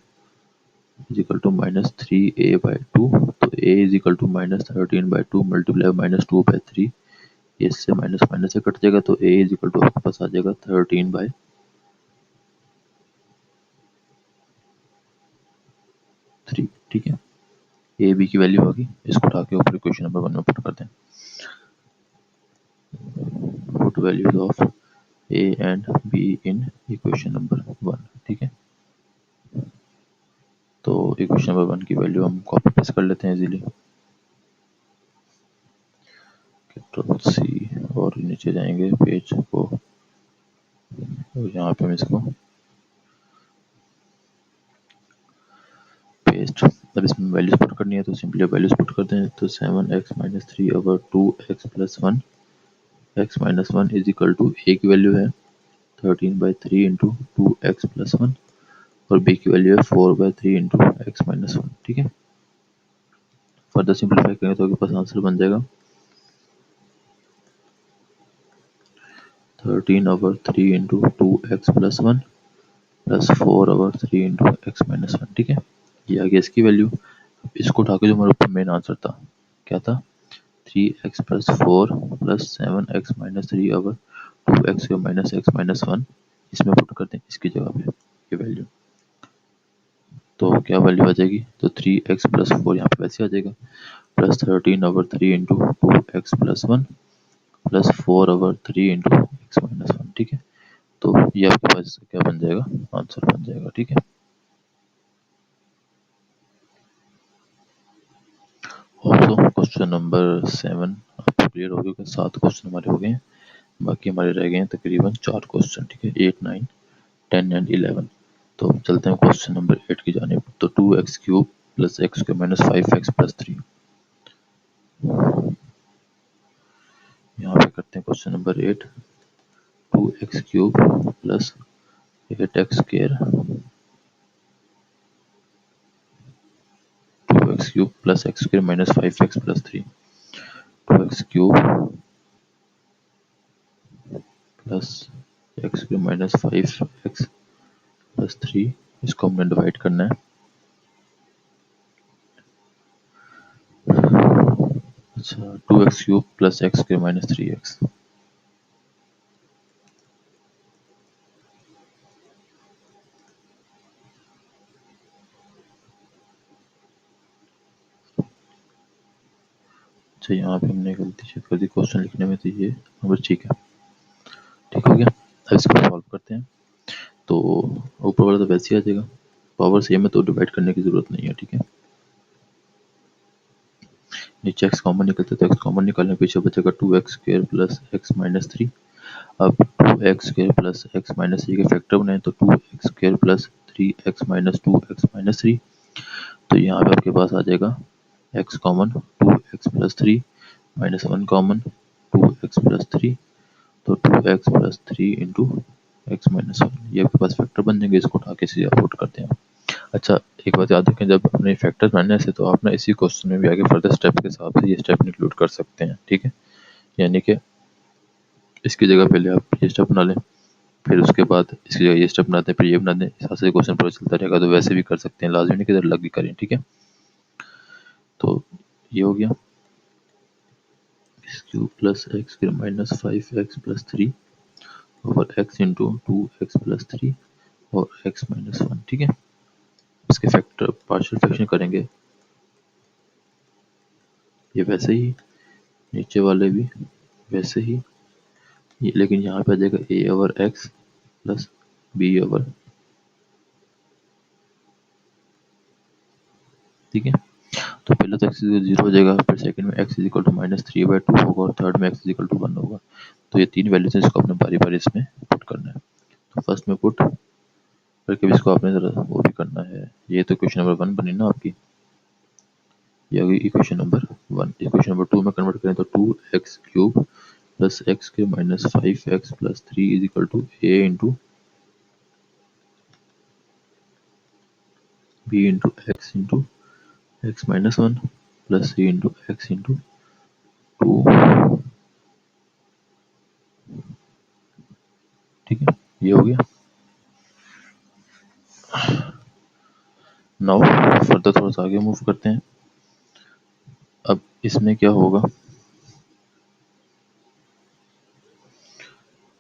इज इक्वल टू -3a/2, तो a is equal to -13/2 multiply -2/3, इससे माइनस माइनस से कट जाएगा तो a इज इक्वल टू आपके पास आ जाएगा 13/3। ठीक है, ए बी की वैल्यू होगी, इसको उठा के ऊपर क्वेश्चन नंबर 1 में पुट करते हैं। Put values of A and B in equation number 1। ठीक है, तो इक्वेशन नंबर 1 की वैल्यू हम कॉपी पेस्ट कर लेते हैं इजीली, कंट्रोल सी, और नीचे जाएंगे पेज को, और यहाँ पे हम इसको पेस्ट। अब इसमें वैल्यूज पुट करनी है तो सिंपली वैल्यूज पुट करते हैं। तो 7x minus 3 over 2x plus 1, x minus 1 is equal to A की वैल्यू है 13/3 इंटू 2x प्लस 1 और b की वैल्यू है 4/3 इंटू एक्स माइनस 1। ठीक है, फर्दर सिंप्लीफाई करेंगे तो आपके पास आंसर बन जाएगा 13/3 into 2x plus 1 plus 4/3 into x minus 1। ठीक है, ये आ गया इसकी वैल्यू। इसको उठा के जो हमारे ऊपर मेन आंसर था क्या था, 3x plus 4 plus 7x minus 3 over 2x minus x minus 1, इसमें पुट करते हैं इसकी जगह पे ये वैल्यू, तो क्या वैल्यू आ जाएगी, तो 3x प्लस 4 यहाँ पे वैसे आ जाएगा। Plus 13/3 into 2x plus 1 plus 4/3 into x minus 1। ठीक है, तो ये आपके पास क्या बन जाएगा, आंसर बन जाएगा। ठीक है, ऑल्सो क्वेश्चन नंबर 7 आपको क्लियर हो गया। 7 क्वेश्चन हमारे हो गए हैं, बाकी हमारे रह गए हैं तकरीबन 4 क्वेश्चन। ठीक है, 8, 9, 10 एंड 11। तो चलते हैं क्वेश्चन नंबर 8 की जानिब। तो 2x³ plus x² minus 5x plus 3, यहाँ पे करते हैं question number 8। 2x³ plus 8x² 2x³ plus x² minus 5x plus 3। 2x³ plus x³ minus 5x plus 3, इसको हमने डिवाइड करना है। अच्छा, 2x³ plus x² minus 3x। अच्छा, यहाँ पे हमने गलती चेक कर दी क्वेश्चन लिखने में, तो ये नंबर ठीक है। ठीक हो गया, अब इसको सॉल्व करते हैं। तो ऊपर वाला तो वैसे ही आ जाएगा, पावर सेम है तो डिवाइड करने की जरूरत नहीं है। ठीक है, नीचे x कॉमन निकलता है तो x कॉमन निकालने पीछे बचेगा 2x² प्लस x माइनस 3। अब 2x² प्लस x माइनस 3 के फैक्टर बनाए तो 2x² plus 3x minus 2x minus 3। तो यहाँ पे आपके पास आ जाएगा x common 2x plus 3 minus 1 common 2x plus 3, तो 2x plus 3 into x minus 1, ये आपके पास फैक्टर बन जाएंगे। इसको उठा के सीधे पुट करते हैं। अच्छा, एक बात याद रखें, जब अपने फैक्टर बनने से तो आप ना इसी क्वेश्चन में भी आगे फर्दर स्टेप के हिसाब से ये स्टेप इंक्लूड कर सकते हैं। ठीक है, यानी कि इसकी जगह पहले आप ये स्टेप बना लें, फिर उसके बाद इसकी जगह ये स्टेप बनाते हैं, फिर ये बना दें, इस हिसाब से क्वेश्चन पूरा चलता रहेगा। तो वैसे भी कर सकते हैं, लाजमी नहीं कि इधर लग ही करें। ठीक है, तो ये हो गया x³ plus x² minus 5x plus 3 over x into 2x plus 3 और x माइनस 1। ठीक है, इसके फैक्टर पार्शियल फ्रैक्शन करेंगे, ये वैसे ही, नीचे वाले भी वैसे ही, ये लेकिन यहाँ पे आ जाएगा a over x plus b over. ठीक है, तो पहले तो x जीरो हो जाएगा, फिर सेकंड में x इक्वल टू माइनस 3/2 होगा और थर्ड में x इक्वल टू 1 होगा। तो ये तीन वैल्यूज हैं, इसको अपने बारी बारी इसमें पुट करना है। तो फर्स्ट में पुट करके इसको आपने जरा वो भी करना है। ये तो क्वेश्चन नंबर 1 बनी ना आपकी, ये होगी इक्वेशन नंबर 1। इक्वेशन नंबर 2 में कन्वर्ट करें तो 2x³ plus x³ minus 5x plus 3 is equal to a into b into x into x minus 1 plus c into x into 2। ठीक है, ये हो गया। नाउ फर्दर थोड़ा सा आगे मूव करते हैं। अब इसमें क्या होगा,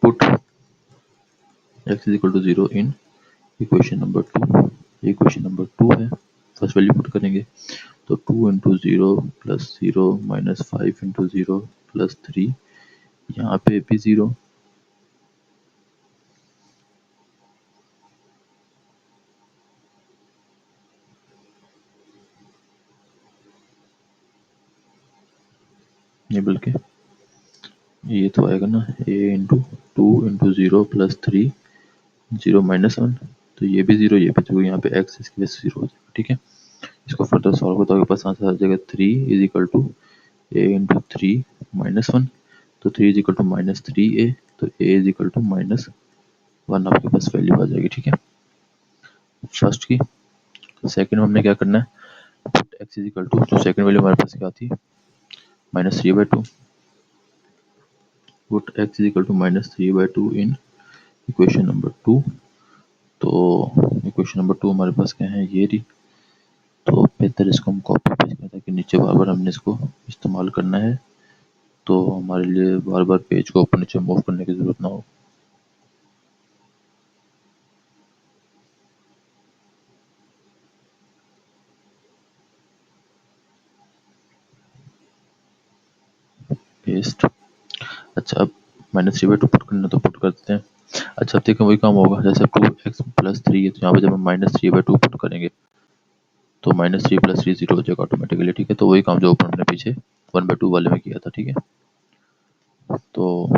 put x is equal to 0 in equation number 2। Equation number 2 है, फर्स्ट वैल्यू पुट करेंगे तो 2 into 0 plus 0 minus 5 into 0 plus 3, यहाँ पे भी 0। ये बल्कि ये तो आएगा ना a into 2 into 0 plus 3 0 minus 1, तो ये भी 0 ये भी 0, यहाँ पे x इसकी वजह से 0 हो जाएगा। ठीक है, इसको फर्दर सॉल्व करते आपके पास आंसर आ जाएगा 3 is equal to a into 3 minus 1, तो 3 is equal to minus 3a, तो a is equal to minus 1 आपके पास वैल्यू आ जाएगी। ठीक है, फर्स्ट की। सेकंड में हमने क्या करना है, put x is equal to, जो सेकंड वैल्यू हमारे पास क्या थी, minus 3/2। Put x is equal to minus 3/2 in equation number 2। तो इक्वेशन नंबर 2 हमारे पास क्या है, ये रही। तो बेहतर इसको हम कॉपी पेस्ट करें ताकि नीचे बार बार हमने इसको इस्तेमाल करना है, तो हमारे लिए बार बार पेज को ऊपर नीचे मूव करने की ज़रूरत ना हो। वेस्ट। अच्छा अब -3/2 पुट करना तो पुट करते हैं। अच्छा अब देखो वही काम होगा, जैसे 2x+3 है तो यहाँ पे जब हम -3/2 पुट करेंगे तो -3 + 3 0 हो जाएगा ऑटोमेटिकली। ठीक है, तो वही काम जो ऊपर हमने पीछे 1/2 वाले में किया था। ठीक है, तो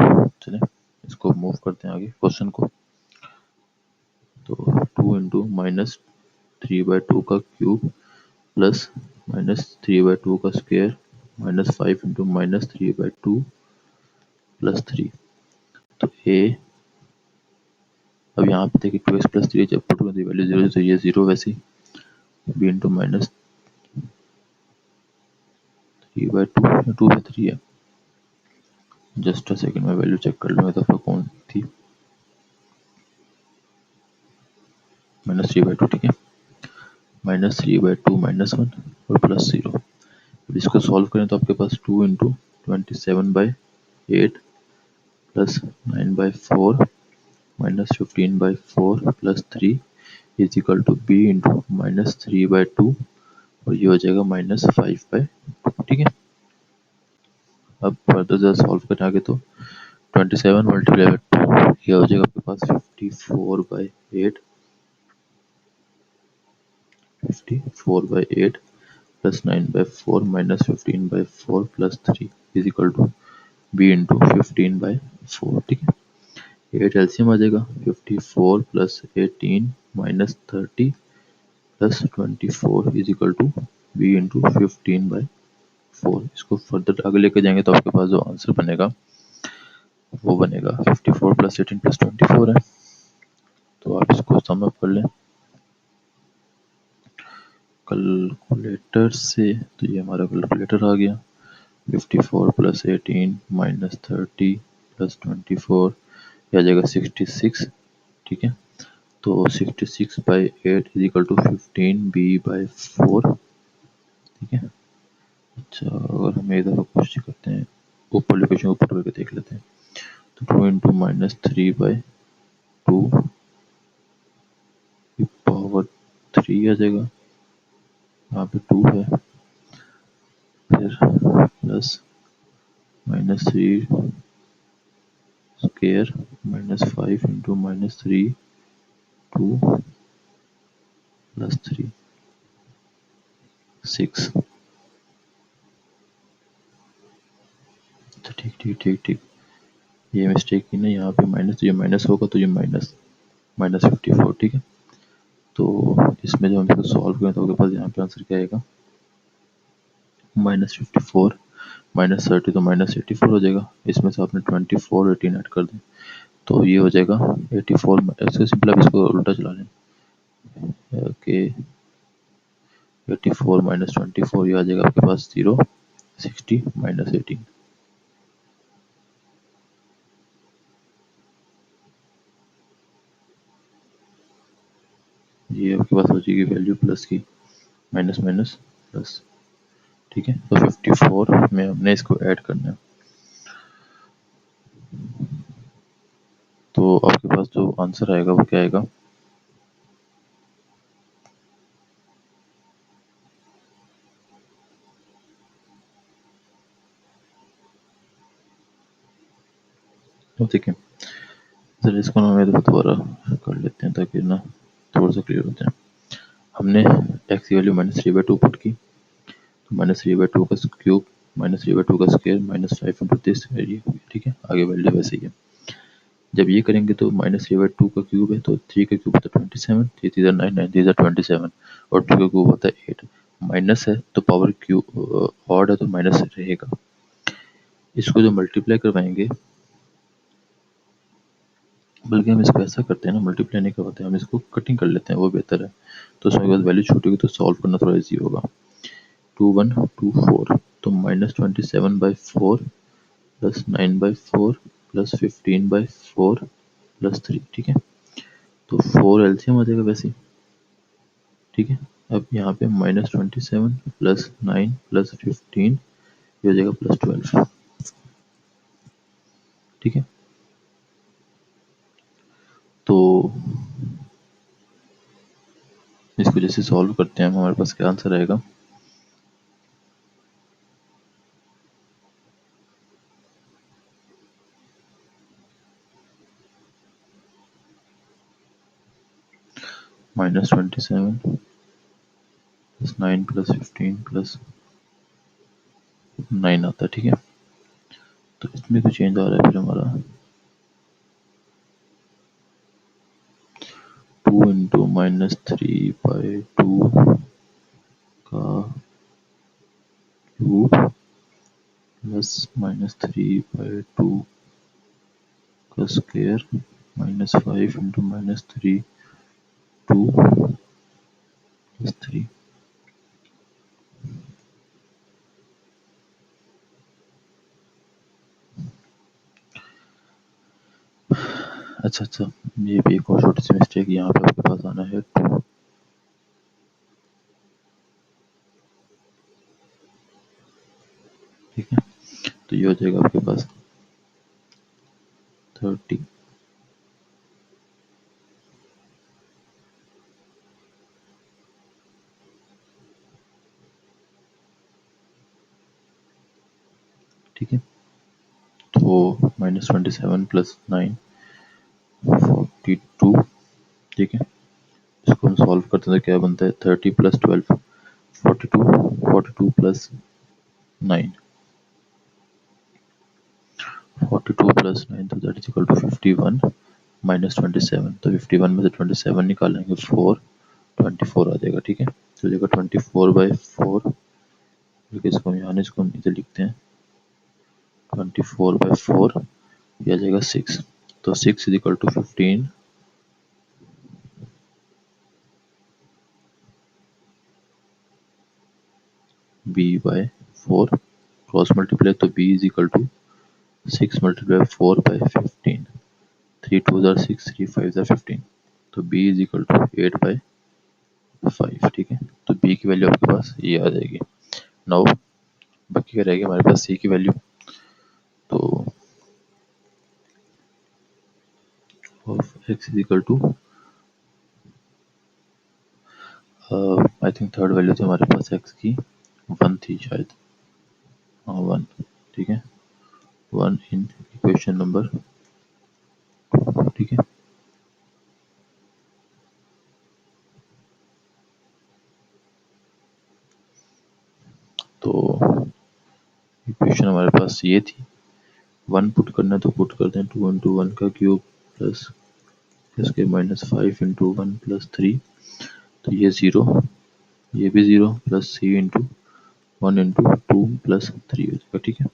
चलें इसको मूव करते हैं आगे क्वेश्चन को। तो 2 इंटू -3/2 का क्यूब प्लस -3/2 का स्क्वायर -5 इंटू -3/2 प्लस 3। तो ए अब यहाँ पे देखिए 2x+3 जब पुट करें वैल्यू 0 तो ये 0 वैसे बी इंटू -3/2 2 पे 3 है। जस्ट अ सेकंड में वैल्यू चेक कर लूँगा तो कौन थी, -3/2। ठीक है, -3/2 -1 और +0। अब इसको सॉल्व करें तो आपके पास 2 into 27/8 plus 9/4 -15/4 plus 3 is equal to B into -3/2 और ये हो जाएगा -5/2। ठीक है, अब फर्दर जरा सॉल्व करने आगे तो 27 मल्टीप्लाई बाई 2 ये हो जाएगा आपके पास 54/8 plus 9/4 -15/4 plus 3 is equal to B into 15/4। ठीक है, 8 एलसीएम आ जाएगा 54 plus 18 -30 plus 24 is equal to B into 15/4। इसको फर्दर आगे लेके जाएंगे तो आपके पास जो आंसर बनेगा वो बनेगा 54 प्लस 18 प्लस 24 है। तो आप इसको सम अप कर लें कैलकुलेटर से, तो ये हमारा कैलकुलेटर आ गया 54 प्लस 18 -30 प्लस 24 यह आ जाएगा 66। ठीक है, तो 66/8 इज इक्वल टू 15b/4। ठीक है, अच्छा अगर हम एक दफ़ा कोशिश करते हैं ऊपर लोकेशन ऊपर करके देख लेते हैं तो 2 इंटू -3/2 की पावर 3 आ जाएगा, यहाँ पे 2 है, फिर प्लस -3 स्क्वायर -5 इंटू -3 2 प्लस 3 6। ठीक ठीक ठीक ठीक, ये मिस्टेक ही नहीं, यहाँ पे माइनस, तो ये माइनस होगा तो ये -54। ठीक है, तो इसमें जब हम इसको सॉल्व करें तो आपके पास यहाँ पे आंसर क्या आएगा -54 -30 तो -84 हो जाएगा। इसमें से आपने 24 18 ऐड कर दें तो ये हो जाएगा 84। इसको सिंपल आप इसको उल्टा चला लें कि 84 -24 ये आ जाएगा आपके पास 0 60 -18। ये आपके पास हो जाएगी वैल्यू प्लस की माइनस माइनस प्लस। ठीक है, तो 54 में हमने इसको ऐड करना है तो आपके पास जो आंसर आएगा वो क्या आएगा, तो देखिए सर इसको ना मैं दोबारा कर लेते हैं ताकि ना थोड़ा सा क्लियर हो जाए। हमने एक्स की वैल्यू -3/2 पुट की तो -3/2 का क्यूब -3/2 का स्क्वायर -5 इंटू दिस एरिया। ठीक है, आगे वैल्यू वैसे ही है। जब ये करेंगे तो -3/2 का क्यूब है तो 3 का क्यूब होता है 27, 3 3 9 9 3 27 और 2 का क्यूब होता है 8। माइनस है तो पावर क्यूब ऑड है तो माइनस रहेगा। इसको जो मल्टीप्लाई करवाएंगे, बल्कि हम इसको ऐसा करते हैं ना, मल्टीप्लाई नहीं करवाते, हम इसको कटिंग कर लेते हैं, वो बेहतर है। तो उसमें बाद वैल्यू छोटी होगी तो सॉल्व करना थोड़ा ईजी होगा। 2 1 2 4 तो -27/4 प्लस 9/4 प्लस 15/4 प्लस 3। ठीक है, तो 4 एलसीएम आ जाएगा वैसे। ठीक है, अब यहाँ पे -27 प्लस 9 प्लस 15 ये हो जाएगा +12। ठीक है, तो इसको जैसे सॉल्व करते हैं हमारे पास क्या आंसर आएगा, -27 प्लस 9 प्लस 15 प्लस 9 आता है। ठीक है, तो इसमें तो चेंज आ रहा है फिर हमारा 2 इंटू -3/2 का क्यूब प्लस -3/2 का स्क्वायर -5 इंटू -3/2 प्लस 3। अच्छा, ये भी एक और छोटी सी मिस्टेक यहाँ पे आपके पास आना है 2। ठीक है, तो ये हो जाएगा आपके पास 30। ठीक है, तो -27 प्लस 9 42। ठीक है, इसको हम सॉल्व करते हैं तो क्या बनता है 30 प्लस 12 42, 42 प्लस 9 42 प्लस 9 तो दैट इज इक्वल टू 51 -27। तो 51 में से 27 निकालेंगे 4 24 आ जाएगा। ठीक है, तो जाएगा 24/4। इसको हम यहाँ इसको हम इधर लिखते हैं 24/4, यह आ जाएगा 6। तो 6 is equal to 15 b/4। Cross multiply तो b is equal to 6 multiply 4/15। 3 2 ज़ार 6, 3 5 ज़ार 15। तो b इज इक्वल टू 8/5। ठीक है, तो b की वैल्यू आपके पास ये आ जाएगी। नाउ बाकी क्या रहेगी हमारे पास c की वैल्यू। तो of x is equal to I think third value थी हमारे पास x की 1 थी शायद। हाँ 1। ठीक है, 1 इन इक्वेशन नंबर 2। ठीक है, तो इक्वेशन हमारे पास ये थी। 1 पुट करना है तो पुट करते हैं 2 इंटू 1 का क्यूब प्लस इसके -5 इंटू 1 प्लस 3। तो ये 0, ये भी 0 plus c into 1 into 2 plus 3 हो जाएगा। ठीक है,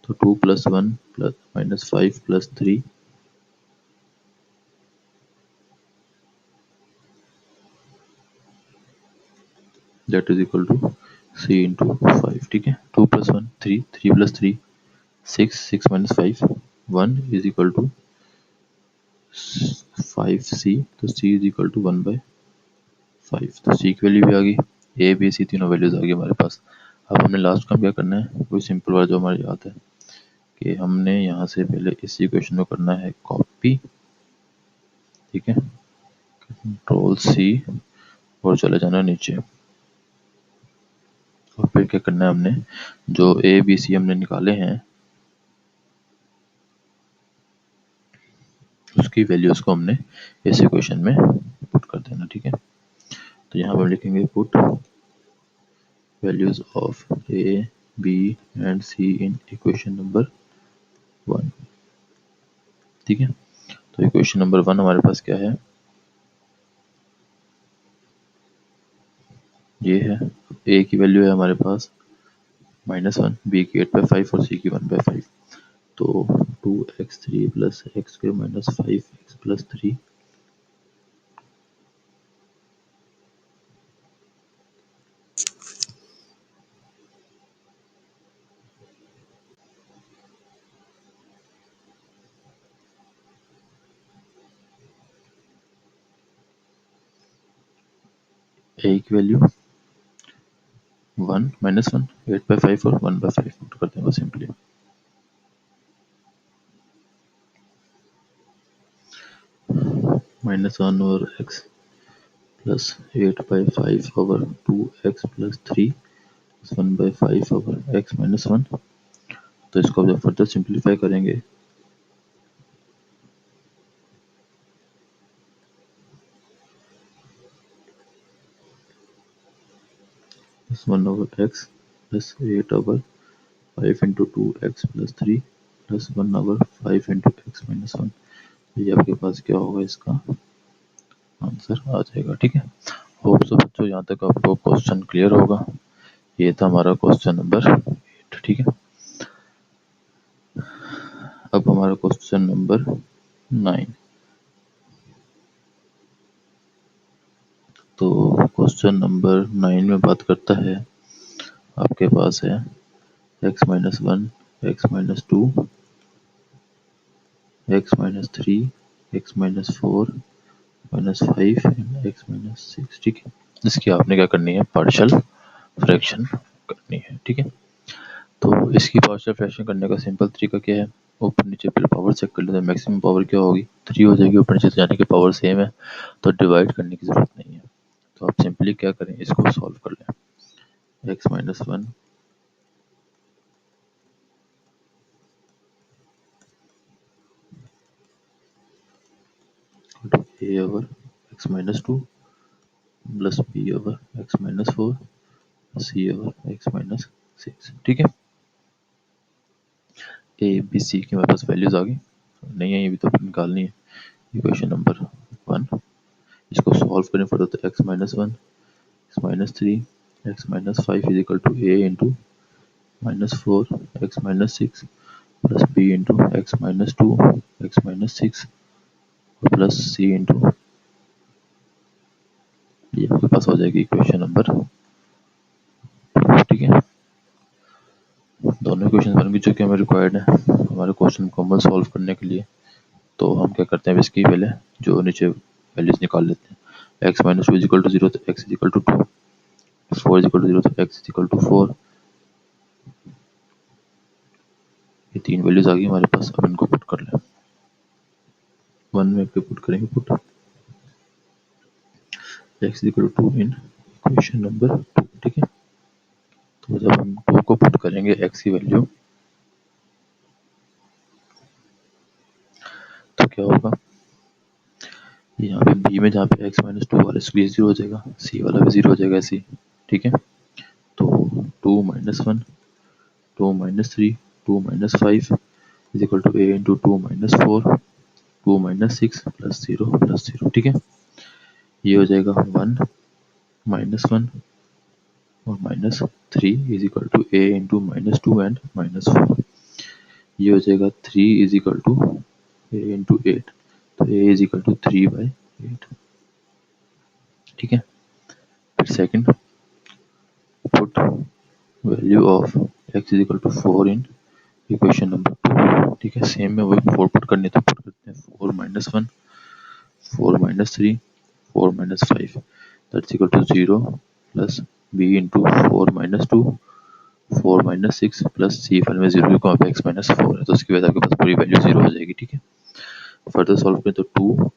तो 2 plus 1 plus -5 plus 3 that is equal to c into 5। ठीक है, 2 plus 1 3, 3 plus 3 6, 6 minus 5 1 is equal to 5c। तो c इज इक्वल टू 1/5। तो c की वैल्यू भी आ गई, a b c तीनों वैल्यूज आ गई हमारे पास। अब हमने लास्ट काम क्या करना है, कोई सिंपल वाला जो हमारे याद है कि हमने यहाँ से पहले इस इक्वेशन को करना है कॉपी। ठीक है, कंट्रोल सी और चले जाना नीचे। और फिर क्या करना है, हमने जो ए बी सी हमने निकाले हैं उसकी वैल्यूज को हमने इस इक्वेशन में पुट कर देना। ठीक है, तो यहाँ पर हम लिखेंगे put values of A B and C in equation number 1। ठीक है, तो इक्वेशन नंबर 1 हमारे पास क्या है, ये है। ए की वैल्यू है हमारे पास -1, बी की 8/5 और सी की 1/5। तो 2x3 प्लस एक्स के -5x प्लस 3 ए की वैल्यू 1 -1 8/5 और 1/5 पुट कर देंगे सिंपली। -1 और x plus 8/5 over 2x plus 3 1/5 over x -1। तो इसको जब फर्दर सिंप्लीफाई करेंगे 1/x plus 8/5 into 2x plus 3 plus 1/5 into x minus 1। ये आपके पास क्या होगा, इसका आंसर आ जाएगा। ठीक है, होप सो बच्चों यहाँ तक आपको क्वेश्चन क्लियर होगा। ये था हमारा क्वेश्चन नंबर 8। ठीक है, अब हमारा क्वेश्चन नंबर 9। तो क्वेश्चन नंबर 9 में बात करता है, आपके पास है x minus 1, x minus 2, x minus 3, x minus 4, minus 5 and x minus 6। ठीक है, इसकी आपने क्या करनी है, पार्शियल फ्रैक्शन करनी है। ठीक है, तो इसकी पार्शियल फ्रैक्शन करने का सिंपल तरीका क्या है, ऊपर नीचे फिर पावर चेक कर लेते हैं। मैक्सिमम पावर क्या होगी, 3 हो जाएगी। ऊपर नीचे जाने की पावर सेम है तो डिवाइड करने की जरूरत नहीं है। तो आप सिंपली क्या करें, इसको सॉल्व कर लें। x minus 1 a over x minus 2 plus b over x minus 4 c over x minus 6। ठीक है, ए बी सी की हमारे पास वैल्यूज आ गई नहीं है, ये भी तो निकालनी है। इक्वेशन नंबर 1, इसको सॉल्व करें फर्दर तो x minus 1, x minus 3, x minus 5 is equal to a into minus 4 x minus 6 plus b into x minus 2 x minus 6 plus c into, ये आपके पास हो जाएगी इक्वेशन नंबर 2। ठीक है, दोनों इक्वेशन बन गई जो कि हमें रिक्वायर्ड है हमारे क्वेश्चन मुकम्मल सॉल्व करने के लिए। तो हम क्या करते हैं, इसकी पहले जो नीचे वैल्यूज निकाल लेते हैं। x माइनस 2 इजिकल टू 0 तो x is equal to 2, 4 is equal to 0 तो x इजिकल टू 4। ये तीन वैल्यूज आ गई हमारे पास। अब इनको पुट कर लें, 1 में पे पुट करेंगे, put x is equal to 2 in equation number 2। ठीक है, तो जब हम 2 को पुट करेंगे x की वैल्यू, तो क्या होगा, यहाँ पे b में जहाँ पे x माइनस 2 वाला इसलिए 0 हो जाएगा, c वाला भी 0 हो जाएगा ऐसे ही। ठीक है, तो 2 minus 1, 2 minus 3, 2 minus 5 is equal to a into 2 minus 4, 2 minus 6 plus 0 plus 0। ठीक है, ये हो जाएगा 1 माइनस 1 और minus 3 is equal to a into minus 2 and minus 4। ये हो जाएगा 3 is equal to a into 8, तो a इज इक्वल टू 3/8। ठीक है, फिर second, put value of x is equal to 4 in equation number 2। ठीक है, सेम में वही 4 पुट करने तो पुट करते हैं, 4 minus 1, 4 minus 3, 4 minus 5, that's equal to 0 plus b into 4 minus 2, 4 minus 6 plus c final में 0 को आप x minus 4 है तो उसकी वजह से आपके पास पूरी वैल्यू 0 हो जाएगी। ठीक है, फर्दर सॉल्व करें तो 2,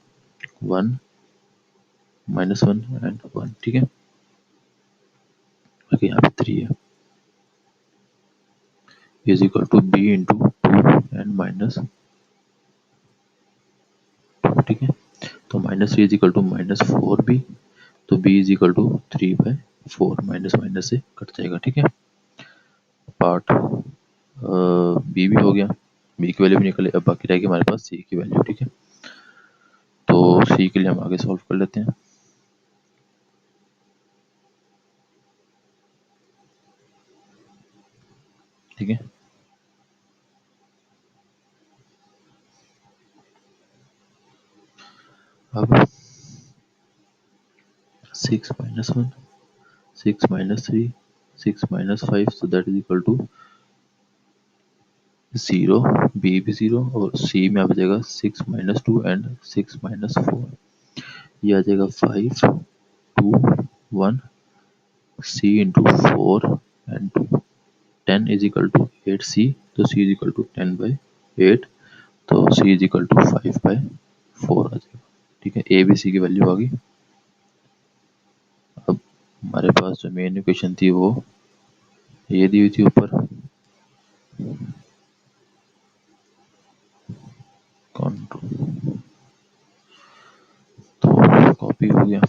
1, minus 1 एंड 1। ठीक है, बाकी यहाँ पे 3 है, is equal to b into 2 and minus 2। ठीक है, तो minus 3 is equal to minus 4b, तो b is equal to 3/4, minus minus से कट जाएगा। ठीक है, पार्ट बी भी हो गया, बी की वैल्यू भी निकले। अब बाकी रहेगी हमारे पास सी की वैल्यू। ठीक है, तो सी के लिए हम आगे सॉल्व कर लेते हैं। ठीक है, अब 6 minus 1, 6 minus 3, 6 minus 5, so that is equal to 0, b भी 0 और सी में आ जाएगा 6 माइनस 2 एंड 6 माइनस 4। ये आ जाएगा 5, 2, 1, C into 4 and 2, 10 is equal to 8 सी, तो सी इज इक्वल टू 10/8, तो सी इज इक्वल टू 5/4 आ जाएगा। ठीक है, ए बी सी की वैल्यू आ गई। अब हमारे पास जो मेन इक्वेशन थी वो ये दी हुई थी ऊपर, कंट्रोल, तो कॉपी हो गया।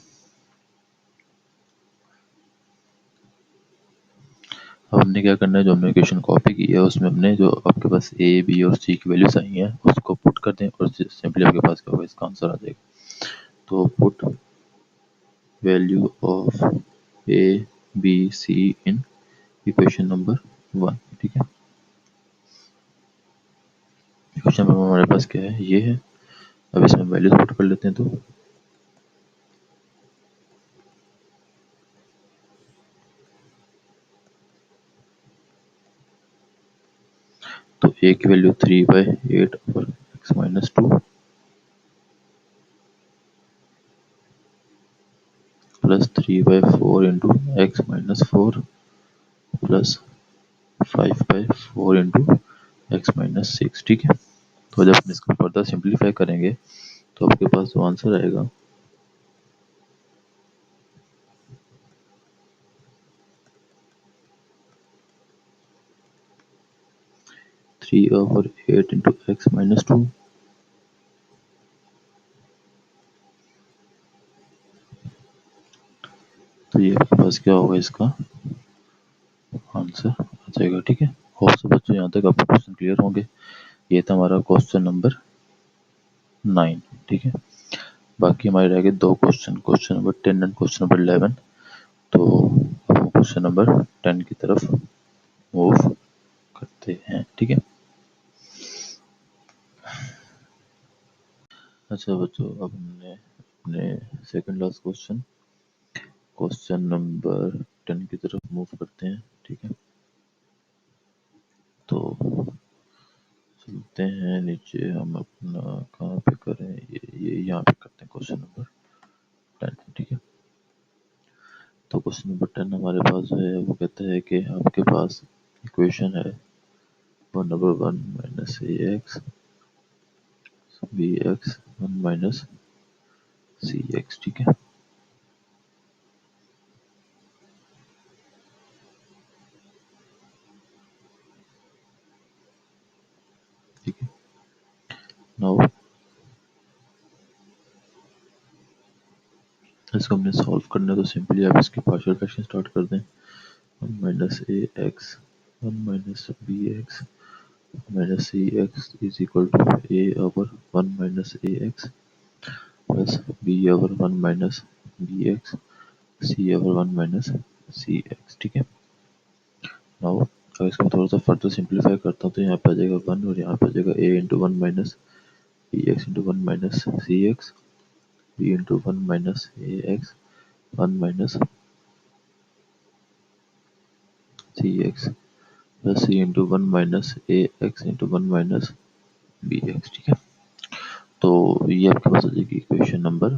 आपने क्या करना है, जो हमने इक्वेशन कॉपी की है उसमें हमने जो आपके पास ए बी और सी की वैल्यूज आई हैं उसको पुट कर दें और सिंपली आपके पास क्या होगा, इसका आंसर आ जाएगा। तो put value of A b c in equation number 1, ठीक है। इक्वेशन नंबर हमारे पास क्या है, ये है। अब इसमें वैल्यूज पुट कर लेते हैं। तो ए की वैल्यू 3/8 और x-2 plus 3/4 into x-4 plus 5/4 into x-6, ठीक है। तो जब हम इसको फर्दर सिंप्लीफाई करेंगे तो आपके पास जो आंसर आएगा 3/8 इंटू x-2 तो ये आपके पास क्या होगा, इसका आंसर आ जाएगा, ठीक है। होप सो बच्चों यहाँ तक आपको क्वेश्चन क्लियर होंगे। ये था हमारा क्वेश्चन नंबर 9, ठीक है। बाकी हमारे रह गए 2 question, question number 10 and question number 11। तो अब क्वेश्चन नंबर 10 की तरफ मूव करते हैं, ठीक है। अच्छा बच्चों, अब हमने अपने second last question, question number 10 की तरफ मूव करते हैं, ठीक है। तो चलते हैं नीचे, हम अपना कहाँ पे करें, ये यहाँ पे करते हैं क्वेश्चन नंबर 10, ठीक है। तो क्वेश्चन नंबर 10 हमारे पास जो है वो कहता है कि आपके पास इक्वेशन है 1/1 माइनस ए एक्स बी एक्स 1 माइनस सी एक्स, ठीक है। ठीक है, नाउ इसको हमने सॉल्व करना है। तो सिंपली आप इसकी पार्शियल फ्रैक्शन स्टार्ट कर दें। 1 minus A x 1 minus B x minus C x is equal to A over 1 minus A x plus b over 1 minus B x c over 1 minus C x, ठीक है। Now अगर इसको थोड़ा सा further simplify करता हूँ तो यहाँ पे आ जाएगा 1 और यहाँ पे आ जाएगा ए into 1 minus B X into 1 minus सी एक्स बी इंटू 1 माइनस ए एक्स 1 माइनस सी एक्स प्लस सी इंटू 1 माइनस ए X into 1 minus B X, ठीक है। तो ये आपके पास आ जाएगी इक्वेशन नंबर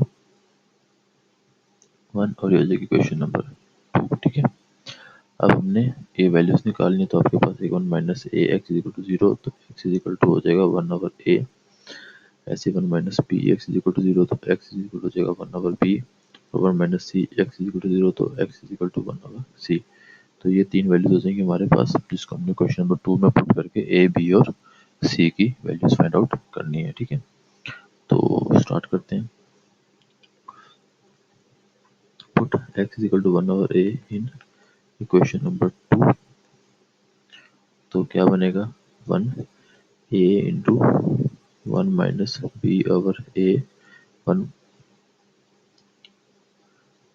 1 और ये आ जाएगी इक्वेशन नंबर 2, ठीक है। अब हमने ए वैल्यूज निकालनी है। तो आपके पास एक 1 minus A x is equal to 0, तो एक्स इज इक्वल टू हो जाएगा 1 ओवर ए। ऐसे 1 minus B x is equal to 0, तो एक्स इज इक्वल टू हो जाएगा 1 ओवर बी। और 1 minus C x is equal to 0, तो x is equal to 1 over C. तो ये 3 वैल्यूज हो जाएंगी हमारे पास, जिसको हमने क्वेश्चन नंबर 2 में पुट करके ए बी और सी की वैल्यूज फाइंड आउट करनी है, ठीक है। तो स्टार्ट करते हैं। Put x is equal to 1 over a in equation number 2। तो क्या बनेगा, 1 a into 1 minus B over a 1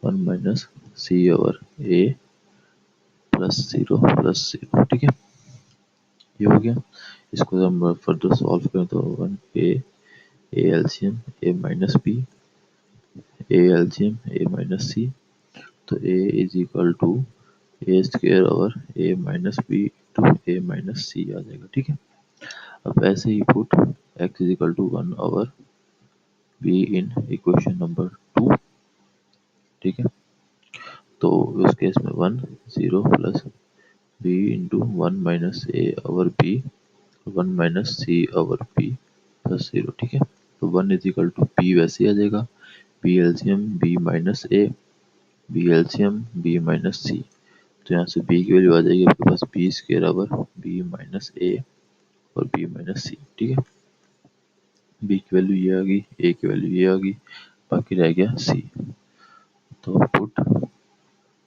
1 minus C over a plus 0 plus 0, ठीक है। ये हो गया। इसको जब हम फर्दर सॉल्व करें तो 1 A LCM A minus B A LCM A minus C. तो A is equal to A square over A minus B to A minus C आ जाएगा, ठीक है। अब ऐसे ही put x is equal to 1 over B in equation number 2, ठीक है। तो उस केस में 1 0 plus B into 1 minus A over B 1 minus C over B plus 0, ठीक है। तो 1 इज इक्वल टू बी वैसे ही आ जाएगा, B LCM B minus A B LCM B minus C. तो यहाँ से बी की वैल्यू आ जाएगी आपके पास B square over B minus A और बी माइनस सी, ठीक है। बी की वैल्यू ये आ गई, ए की वैल्यू ये आ गई, बाकी रह गया सी। तो पुट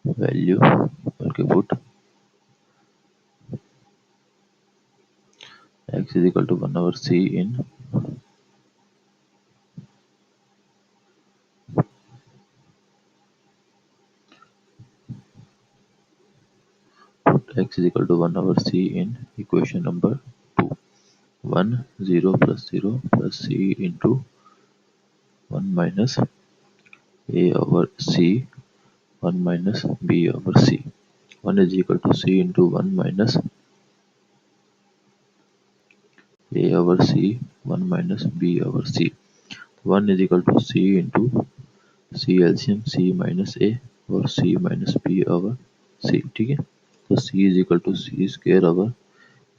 वैल्यू बल्कि put x is equal to 1/c in x is equal to 1/c in equation number 2. 1 0 plus 0 plus c into 1 minus a over c 1 minus b over c. 1 is equal to c into 1 minus a over c 1 minus b over c. 1 is equal to c into c LCM c minus a और c minus b over c. ठीक है, तो c is equal to c square over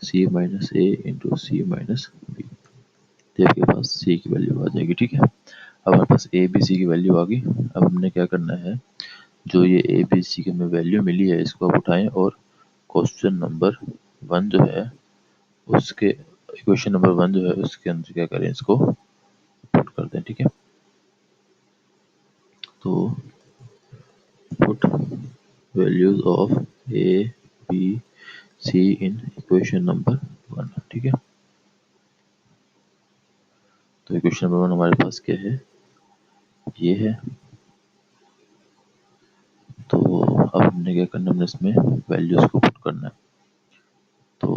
c minus a into c minus b. तो आपके पास c की value आ जाएगी। ठीक है, अब हमारे पास a b c की वैल्यू आ गई। अब हमने क्या करना है, जो ये ए बी सी की हमें वैल्यू मिली है इसको आप उठाएं और क्वेश्चन नंबर 1 जो है उसके इक्वेशन नंबर 1 जो है उसके अंदर क्या करें, इसको पुट कर दें। ठीक है, तो put values of A b c in equation number 1। ठीक है, तो इक्वेशन नंबर 1 हमारे पास क्या है, ये है। तो अब हमने क्या करना है, हमने इसमें वैल्यूज को पुट करना है। तो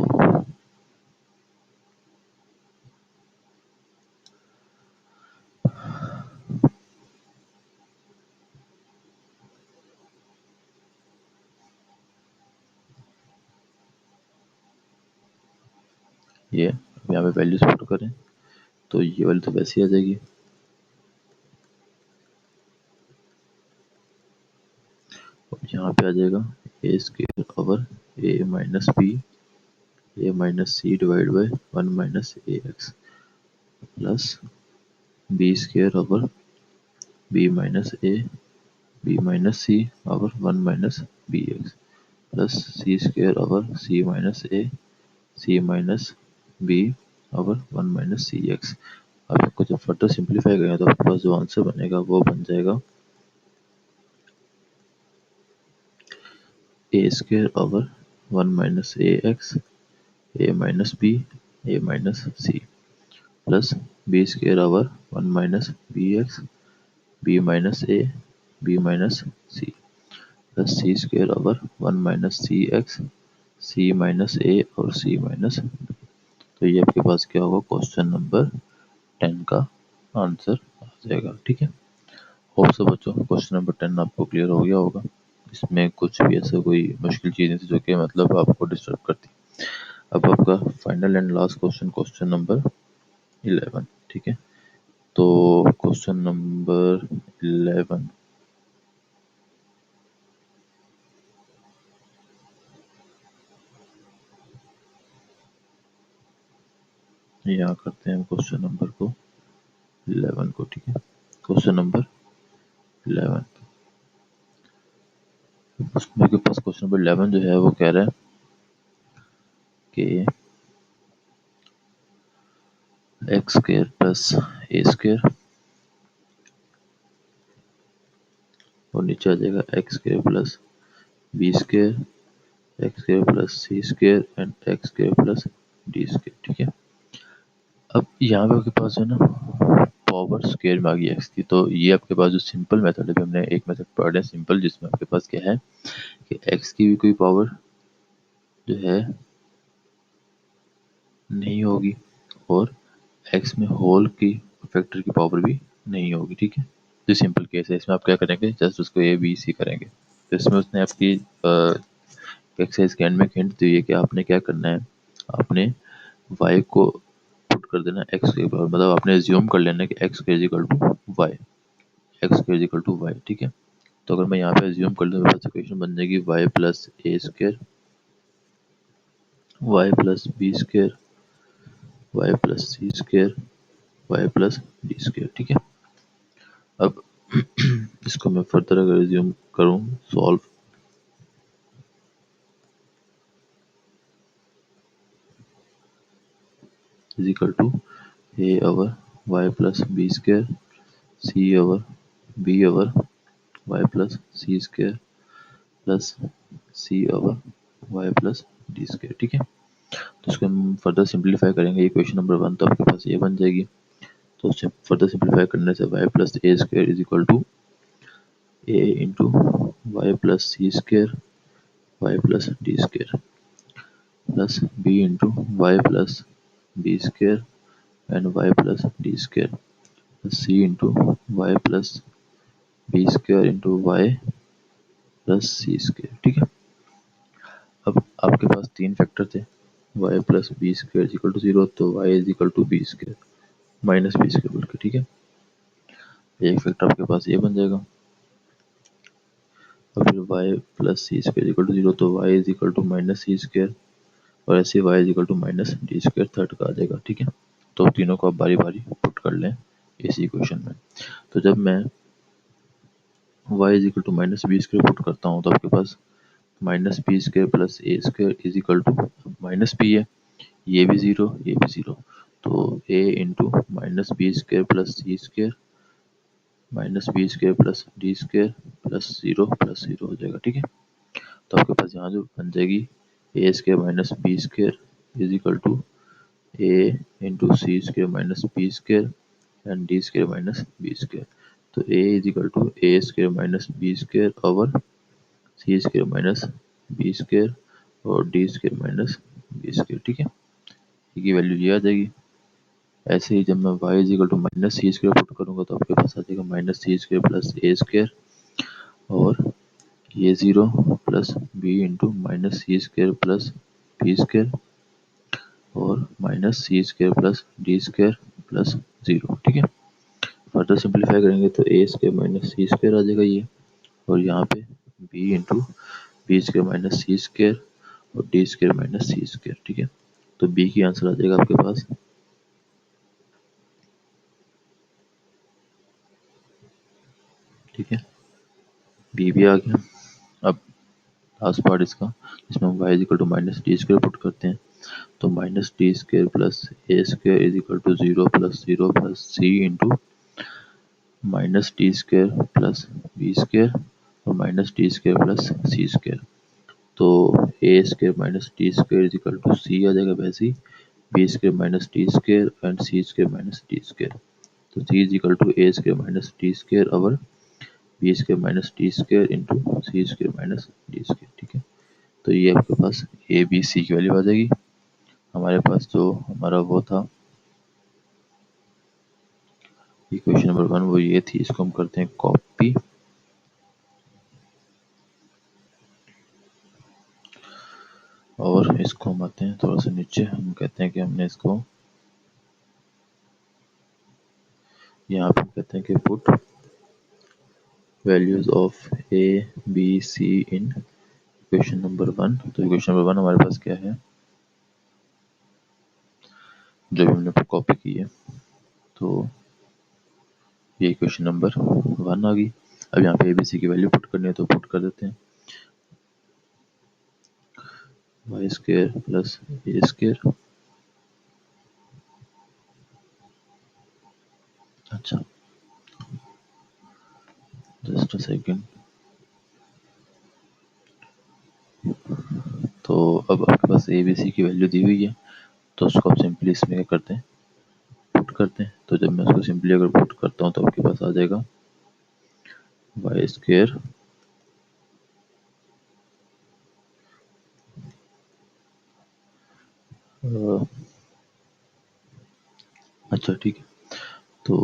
ये यहाँ पे वैल्यूज पुट करें तो ये वाली तो वैसे ही आ जाएगी। यहाँ पे आ जाएगा A square over A minus B A minus C divide by 1 minus A x plus B square over B minus A B minus C over 1 minus B X plus C square over C minus A C minus B over 1 minus C X. अब इसको जब further simplify करें तो आपके पास जो answer बनेगा वो बन जाएगा A square over 1 minus A X A minus B A minus C plus B square over 1 minus B X B minus A B minus C plus C square over 1 minus C X C minus A और C minus B. तो ये आपके पास क्या होगा, question number 10 का answer आ जाएगा। ठीक है, होप सो बच्चों क्वेश्चन नंबर 10 आपको क्लियर हो गया होगा। इसमें कुछ भी ऐसा कोई मुश्किल चीज़ नहीं थी जो कि मतलब आपको डिस्टर्ब करती। अब आपका final and last question, question number 11। ठीक है, तो क्वेश्चन नंबर 11 यहाँ करते हैं क्वेश्चन नंबर को 11 को। ठीक है, क्वेश्चन नंबर 11 मेरे पास क्वेश्चन नंबर 11 जो है वो कह रहा है कि एक्स स्क्र प्लस ए स्क्र और नीचे आ जाएगा x square plus B square x square plus C square and x square plus D square. ठीक है, अब यहाँ पे आपके पास है ना पावर स्क्वायर में आ गई एक्स की, तो ये आपके पास जो सिंपल मेथड है, हमने एक मेथड पढ़ा है सिंपल, जिसमें आपके पास क्या है कि एक्स की भी कोई पावर जो है नहीं होगी और एक्स में होल की फैक्टर की पावर भी नहीं होगी। ठीक है, जो सिंपल केस है इसमें आप क्या करेंगे, जस्ट उसको ए बी सी करेंगे। तो इसमें उसने आपकी एक्सरसाइज के एंड में हिंट दी है कि आपने क्या करना है, आपने y को पुट कर देना x के बराबर, मतलब आपने एज्यूम कर लेना कि x is equal to y, x is equal to y. ठीक है, तो अगर मैं यहाँ पे एज्यूम कर लूँ तो मेरे पास इक्वेशन बन जाएगी y प्लस ए square Y plus B square Y plus सी square Y plus D square. ठीक है, अब इसको मैं फर्दर अगर एज्यूम करूँ solve, is equal to A over Y plus B square C over B over Y plus C square plus C over Y plus D square. ठीक है, तो इसको हम हम फर्दर सिंप्लीफाई करेंगे इक्वेशन नंबर 1 तो आपके पास ये बन जाएगी। तो फर्दर सिंप्लीफाई करने से y plus A square is equal to A into y plus C square Y plus D square plus B into y plus B square and y plus D square plus C into y plus B square into y plus C square. ठीक है, अब आपके पास तीन factor थे, y plus B square is equal to 0, तो y is equal to b square minus B square बोल के। ठीक है, एक फैक्टर आपके पास ये बन जाएगा, और फिर y plus C square equal to 0, तो y is equal to minus C square, और ऐसे y is equal to minus D square third का आ जाएगा। ठीक है, तो तीनों को आप बारी बारी पुट कर लें इस इक्वेशन में। तो जब मैं Y is equal to minus B square put करता हूँ तो आपके पास minus B square plus A square is equal to minus B है, ये भी ज़ीरो ये भी ज़ीरो, तो ए into minus B square plus सी square minus B square plus D square plus zero हो जाएगा। ठीक है, तो आपके पास यहाँ जो बन जाएगी A square minus B square is equal to A into C square minus B square and D square minus B square. तो A is equal to A square minus B square over C square minus B square और D square minus B square. ठीक है, की value ये आ जाएगी। ऐसे ही जब मैं y is equal to minus C square put करूँगा तो आपके पास आ जाएगा माइनस सी स्क्वायर प्लस ए स्क्वायर और ये 0 प्लस बी इंटू माइनस सी स्क्वायर प्लस बी स्क्वायर और माइनस सी square plus D square plus 0। ठीक है, फर्दर सिंप्लीफाई करेंगे तो A square minus C square आ जाएगा ये, और यहाँ पे B into B square minus सी स्क्वायर और डी स्क्वायर माइनस सी स्क्वायर। ठीक है, तो बी की आंसर आ जाएगा आपके पास, ठीक है, बी भी आ गया। अब लास्ट पार्ट इसका, जिसमें हम Y equal to minus D square put करते हैं, तो minus D square plus A square is equal to 0 plus C into minus D square plus B square और माइनस डी स्क्वायर प्लस सी square. तो A square minus D square is equal to C आ जाएगा वैसे ही, B square minus D square and C square minus D square. तो C is equal to A square minus D square over B square minus D square into C square minus D square. ठीक है, तो ये आपके पास ए b सी की value आ जाएगी। हमारे पास जो हमारा वो था इक्वेशन नंबर 1 वो ये थी, इसको हम करते हैं कॉपी और इसको हम आते हैं थोड़ा सा नीचे, हम कहते हैं कि हमने इसको यहाँ पे कहते हैं कि put values of A b c in equation number 1। तो इक्वेशन नंबर 1 हमारे पास क्या है, जो भी हमने कॉपी की है, तो ये इक्वेशन नंबर 1 आ गई। अब यहाँ पे ए बी सी की वैल्यू पुट करनी है तो पुट कर देते हैं, वाई स्क्वायर प्लस ए स्क्वायर, अच्छा जस्ट अ सेकेंड। तो अब आपके पास ए बी सी की वैल्यू दी हुई है, तो उसको आप सिंपली इसमें क्या करते हैं, पुट करते हैं। तो जब मैं उसको सिंपली अगर पुट करता हूँ तो आपके पास आ जाएगा वाई स्क्वायर अच्छा ठीक है, तो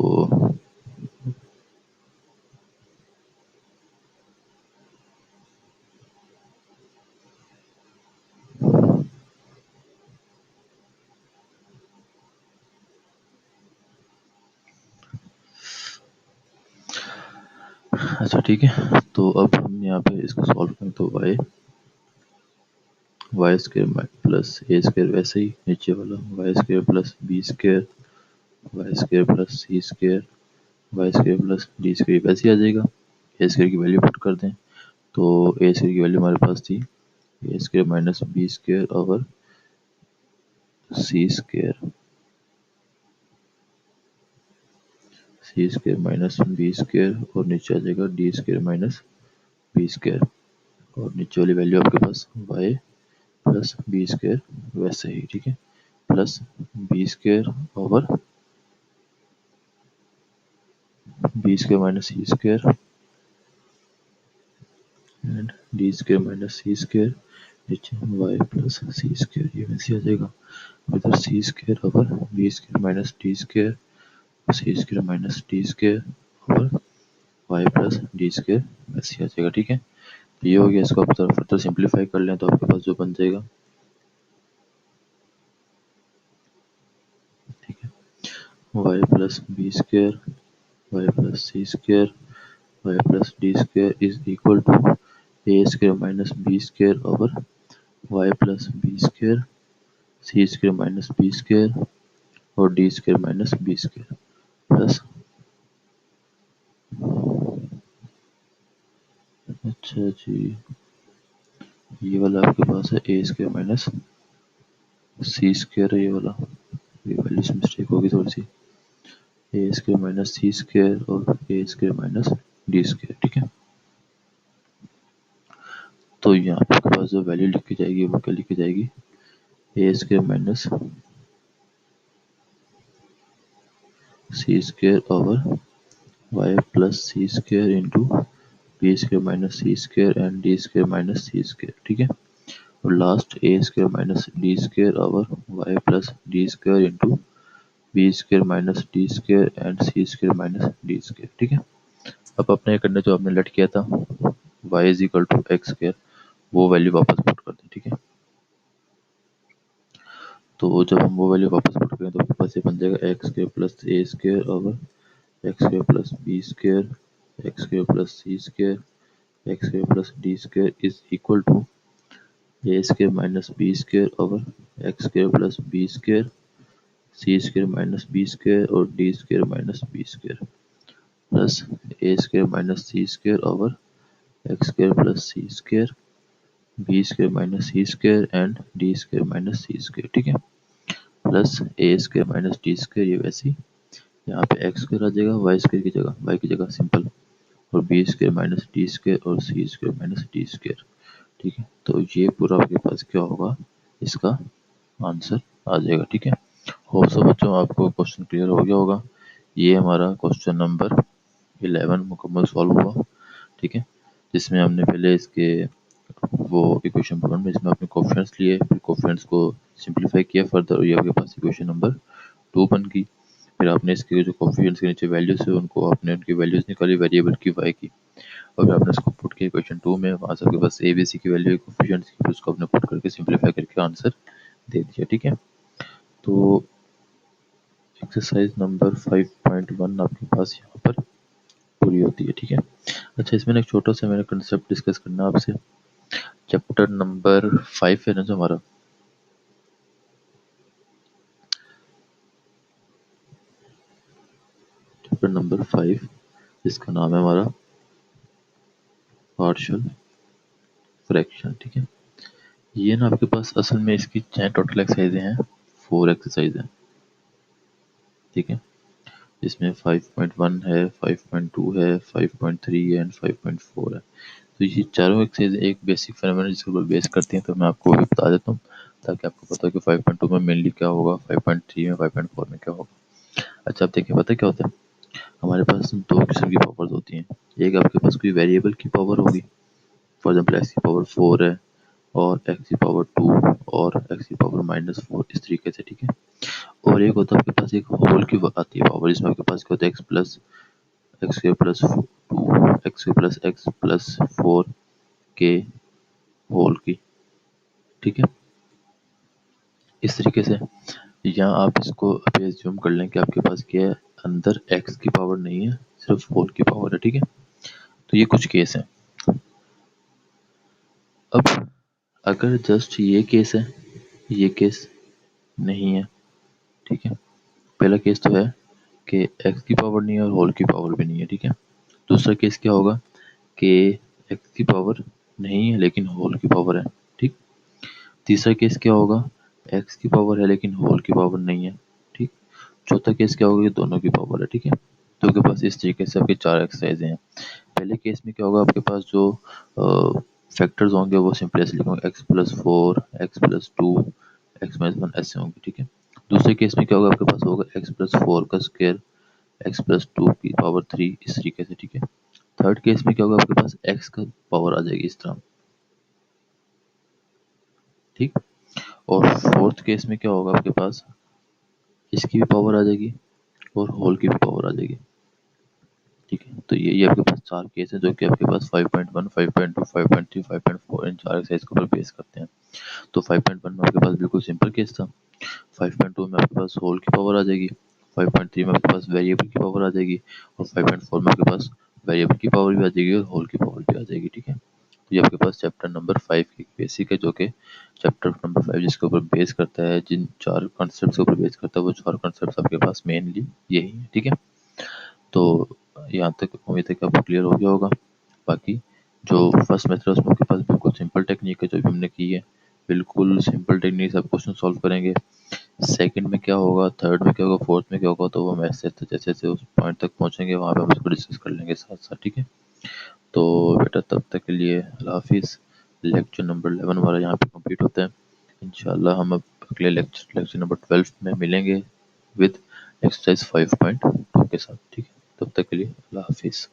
अच्छा ठीक है, तो अब हम यहाँ पे इसको सॉल्व करें तो वाई स्क्वायर प्लस ए स्क्वायर वैसे ही नीचे वाला Y square plus B square Y square plus सी square Y square plus D square वैसे ही आ जाएगा। ए स्क्वायर की वैल्यू पुट कर दें, तो ए स्क्वायर की वैल्यू हमारे पास थी A square minus B square over C square minus B square और नीचे आ जाएगा D square minus B square, और नीचे वाली वैल्यू आपके पास वाई प्लस बी स्क्वायर वैसे ही। ठीक है, plus B square over B square minus C square and D square minus C square Y plus C square, ये वैसे आ जाएगा। इधर C square over B square minus D square C square minus D square over Y plus D square वैसे आ जाएगा। ठीक है, तो ये हो गया। इसको आप फर्दर सिंप्लीफाई कर लें तो आपके पास जो बन जाएगा, ठीक है, Y plus B square Y plus C square Y plus D square is equal to A square minus B square over Y plus B square C square minus B square और D square minus B square plus, अच्छा जी, ये वाला आपके पास है A square minus C square है, ये वाला, ये वैल्यूज मिस्टेक होगी थोड़ी सी, A square minus C square और A square minus D square. ठीक है, तो यहाँ पे आपके पास जो वैल्यू लिखी जाएगी वो क्या लिखी जाएगी, A square minus C square over Y plus C square into B square minus C square and D square minus C square. ठीक है, और last A square minus D square over Y plus D square into B square minus D square and C square minus D square. ठीक है, अब अपने करने जो आपने लेट किया था y is equal to x square, वो वैल्यू वापस पुट कर दें। ठीक है, तो जब हम वो वैल्यू वापस पुट करें तो आपके पास ये बन जाएगा x square plus A square over X square plus B square X square plus C square X square plus D square is equal to A square minus B square over X square plus B square C square minus B square और D square minus B square plus A square minus C square over X square plus C square B square minus C square and D square minus C square. ठीक है, plus ए square minus D square, ये वैसे ही यहाँ पे x square आ जाएगा Y square की जगह, वाई की जगह सिंपल, और b square minus D square और c square minus D square. ठीक है, तो ये पूरा आपके पास क्या होगा, इसका आंसर आ जाएगा। ठीक है, होप सो बच्चों आपको क्वेश्चन क्लियर हो गया होगा। ये हमारा क्वेश्चन नंबर 11 मुकम्मल सॉल्व हुआ। ठीक है, जिसमें हमने पहले इसके वो इक्वेशन वन में इसमें अपने कोफिशिएंट्स लिए, फिर कोफिशिएंट्स को सिंपलीफाई किया फर्दर, और ये आपके पास इक्वेशन नंबर 2 बन गई। फिर आपने इसके जो कोफिशिएंट्स के नीचे वैल्यूज है उनको आपने उनकी वैल्यूज निकाली वेरिएबल की वाई की, और फिर आपने उसको पुट किया इक्वेशन 2 में, वहाँ से आपके पास ए बी सी की वैल्यू है कोफिशिएंट्स की, फिर उसको आपने पुट करके सिंपलीफाई करके आंसर दे दिया। ठीक है, तो एक्सरसाइज नंबर 5.1 आपके पास यहाँ पर पूरी होती है। ठीक है, अच्छा, इसमें एक छोटा सा मैंने कंसेप्ट डिस्कस करना है आपसे। चैप्टर नंबर 5 है ना जो हमारा, चैप्टर नंबर 5 जिसका नाम है हमारा पार्शियल फ्रैक्शन। ठीक है, ये ना आपके पास असल में इसकी टोटल एक्सरसाइजें हैं, 4 एक्सरसाइज हैं। ठीक है, इसमें 5.1 है, 5.2 है, 5.3 है एंड 5.4 है। तो ये चारों एक्सरसाइज एक बेसिक फेनोमेनन जिसके ऊपर बेस करती हैं, तो मैं आपको भी बता देता हूँ ताकि आपको पता हो कि 5.2 में मेनली क्या होगा, 5.3 में 5.4 में क्या होगा। अच्छा, आप देखिए, पता है क्या होता है, हमारे पास दो किस्म की पावर्स होती हैं। एक आपके पास कोई वेरिएबल की पावर होगी, फॉर एग्जाम्पल एक्स की पावर 4 है और एक्स की पावर 2 और एक्स की पावर -4, इस तरीके से। ठीक है, और एक होता है आपके पास एक होल की आती है पावर, जिसमें आपके पास क्या होता है एक्स प्लस एक्स के प्लस 2 एक्स के प्लस एक्स प्लस 4 के होल की। ठीक है, इस तरीके से यहाँ आप इसको अभी एज्यूम कर लें कि आपके पास क्या है, अंदर एक्स की पावर नहीं है, सिर्फ होल की पावर है। ठीक है, तो ये कुछ केस है। अब अगर जस्ट ये केस है, ये केस नहीं है। ठीक है, पहला केस तो है कि एक्स की पावर नहीं है और होल की पावर भी नहीं है। ठीक है, दूसरा केस क्या होगा कि एक्स की पावर नहीं है लेकिन होल की पावर है। ठीक, तीसरा केस क्या होगा, एक्स की पावर है लेकिन होल की पावर नहीं है। ठीक, चौथा केस क्या होगा कि दोनों की पावर है। ठीक है, तो आपके पास इस तरीके से आपके 4 एक्सरसाइजें हैं। पहले केस में क्या होगा, आपके पास जो फैक्टर्स होंगे वो सिंपल ऐसे लिखूंगा, x plus 4 x plus 2 x minus 1 ऐसे होंगे। ठीक है, दूसरे केस में क्या होगा, आपके पास होगा एक्स प्लस फोर का स्क्वायर एक्स प्लस टू की पावर थ्री, इस तरीके से, ठीक है। थर्ड केस में क्या होगा, आपके पास एक्स का पावर आ जाएगी इस तरह, ठीक। और फोर्थ केस में क्या होगा, आपके पास इसकी भी पावर आ जाएगी और होल की भी पावर आ जाएगी, ठीक है। तो ये आपके पास चार केस है जो कि आपके पास 5.1, 5.2, 5.3, 5.4 इन चार एक्सरसाइज के ऊपर बेस करते हैं। तो 5.1 में आपके पास बिल्कुल सिंपल केस था, 5.2 में आपके पास होल की पावर आ जाएगी, 5.3 में आपके पास वेरिएबल की पावर आ जाएगी, और 5.4 में आपके पास वेरिएबल की पावर भी आ जाएगी और होल की पावर भी आ जाएगी, ठीक है। तो ये आपके पास चैप्टर नंबर 5 की बेसिक है, जो कि चैप्टर नंबर 5 जिसके ऊपर बेस करता है, जिन चार कॉन्सेप्ट के ऊपर बेस करता है, वो चार कॉन्सेप्ट आपके पास मेनली यही है, ठीक है। तो यहाँ तक उम्मीद है कि आपको क्लियर हो गया होगा। बाकी जो फर्स्ट मेथड है उसमें आपके पास बिल्कुल सिंपल टेक्निक है जो भी हमने की है, बिल्कुल सिंपल टेक्निक से आप क्वेश्चन सॉल्व करेंगे। सेकंड में क्या होगा, थर्ड में क्या होगा, फोर्थ में क्या होगा, तो वो हम ऐसे जैसे जैसे उस पॉइंट तक पहुंचेंगे वहाँ पे हम उसको डिस्कस कर लेंगे साथ साथ, ठीक है। तो बेटा तब तक के लिए अल्लाह हाफिज़। लेक्चर नंबर 11 हमारा यहाँ पे कंप्लीट होता है। इंशाल्लाह हम अब अगले लेक्चर नंबर 12 में मिलेंगे विद एक्सरसाइज 5.2 के साथ, ठीक है। तब तक के लिए अल्लाह हाफिज़।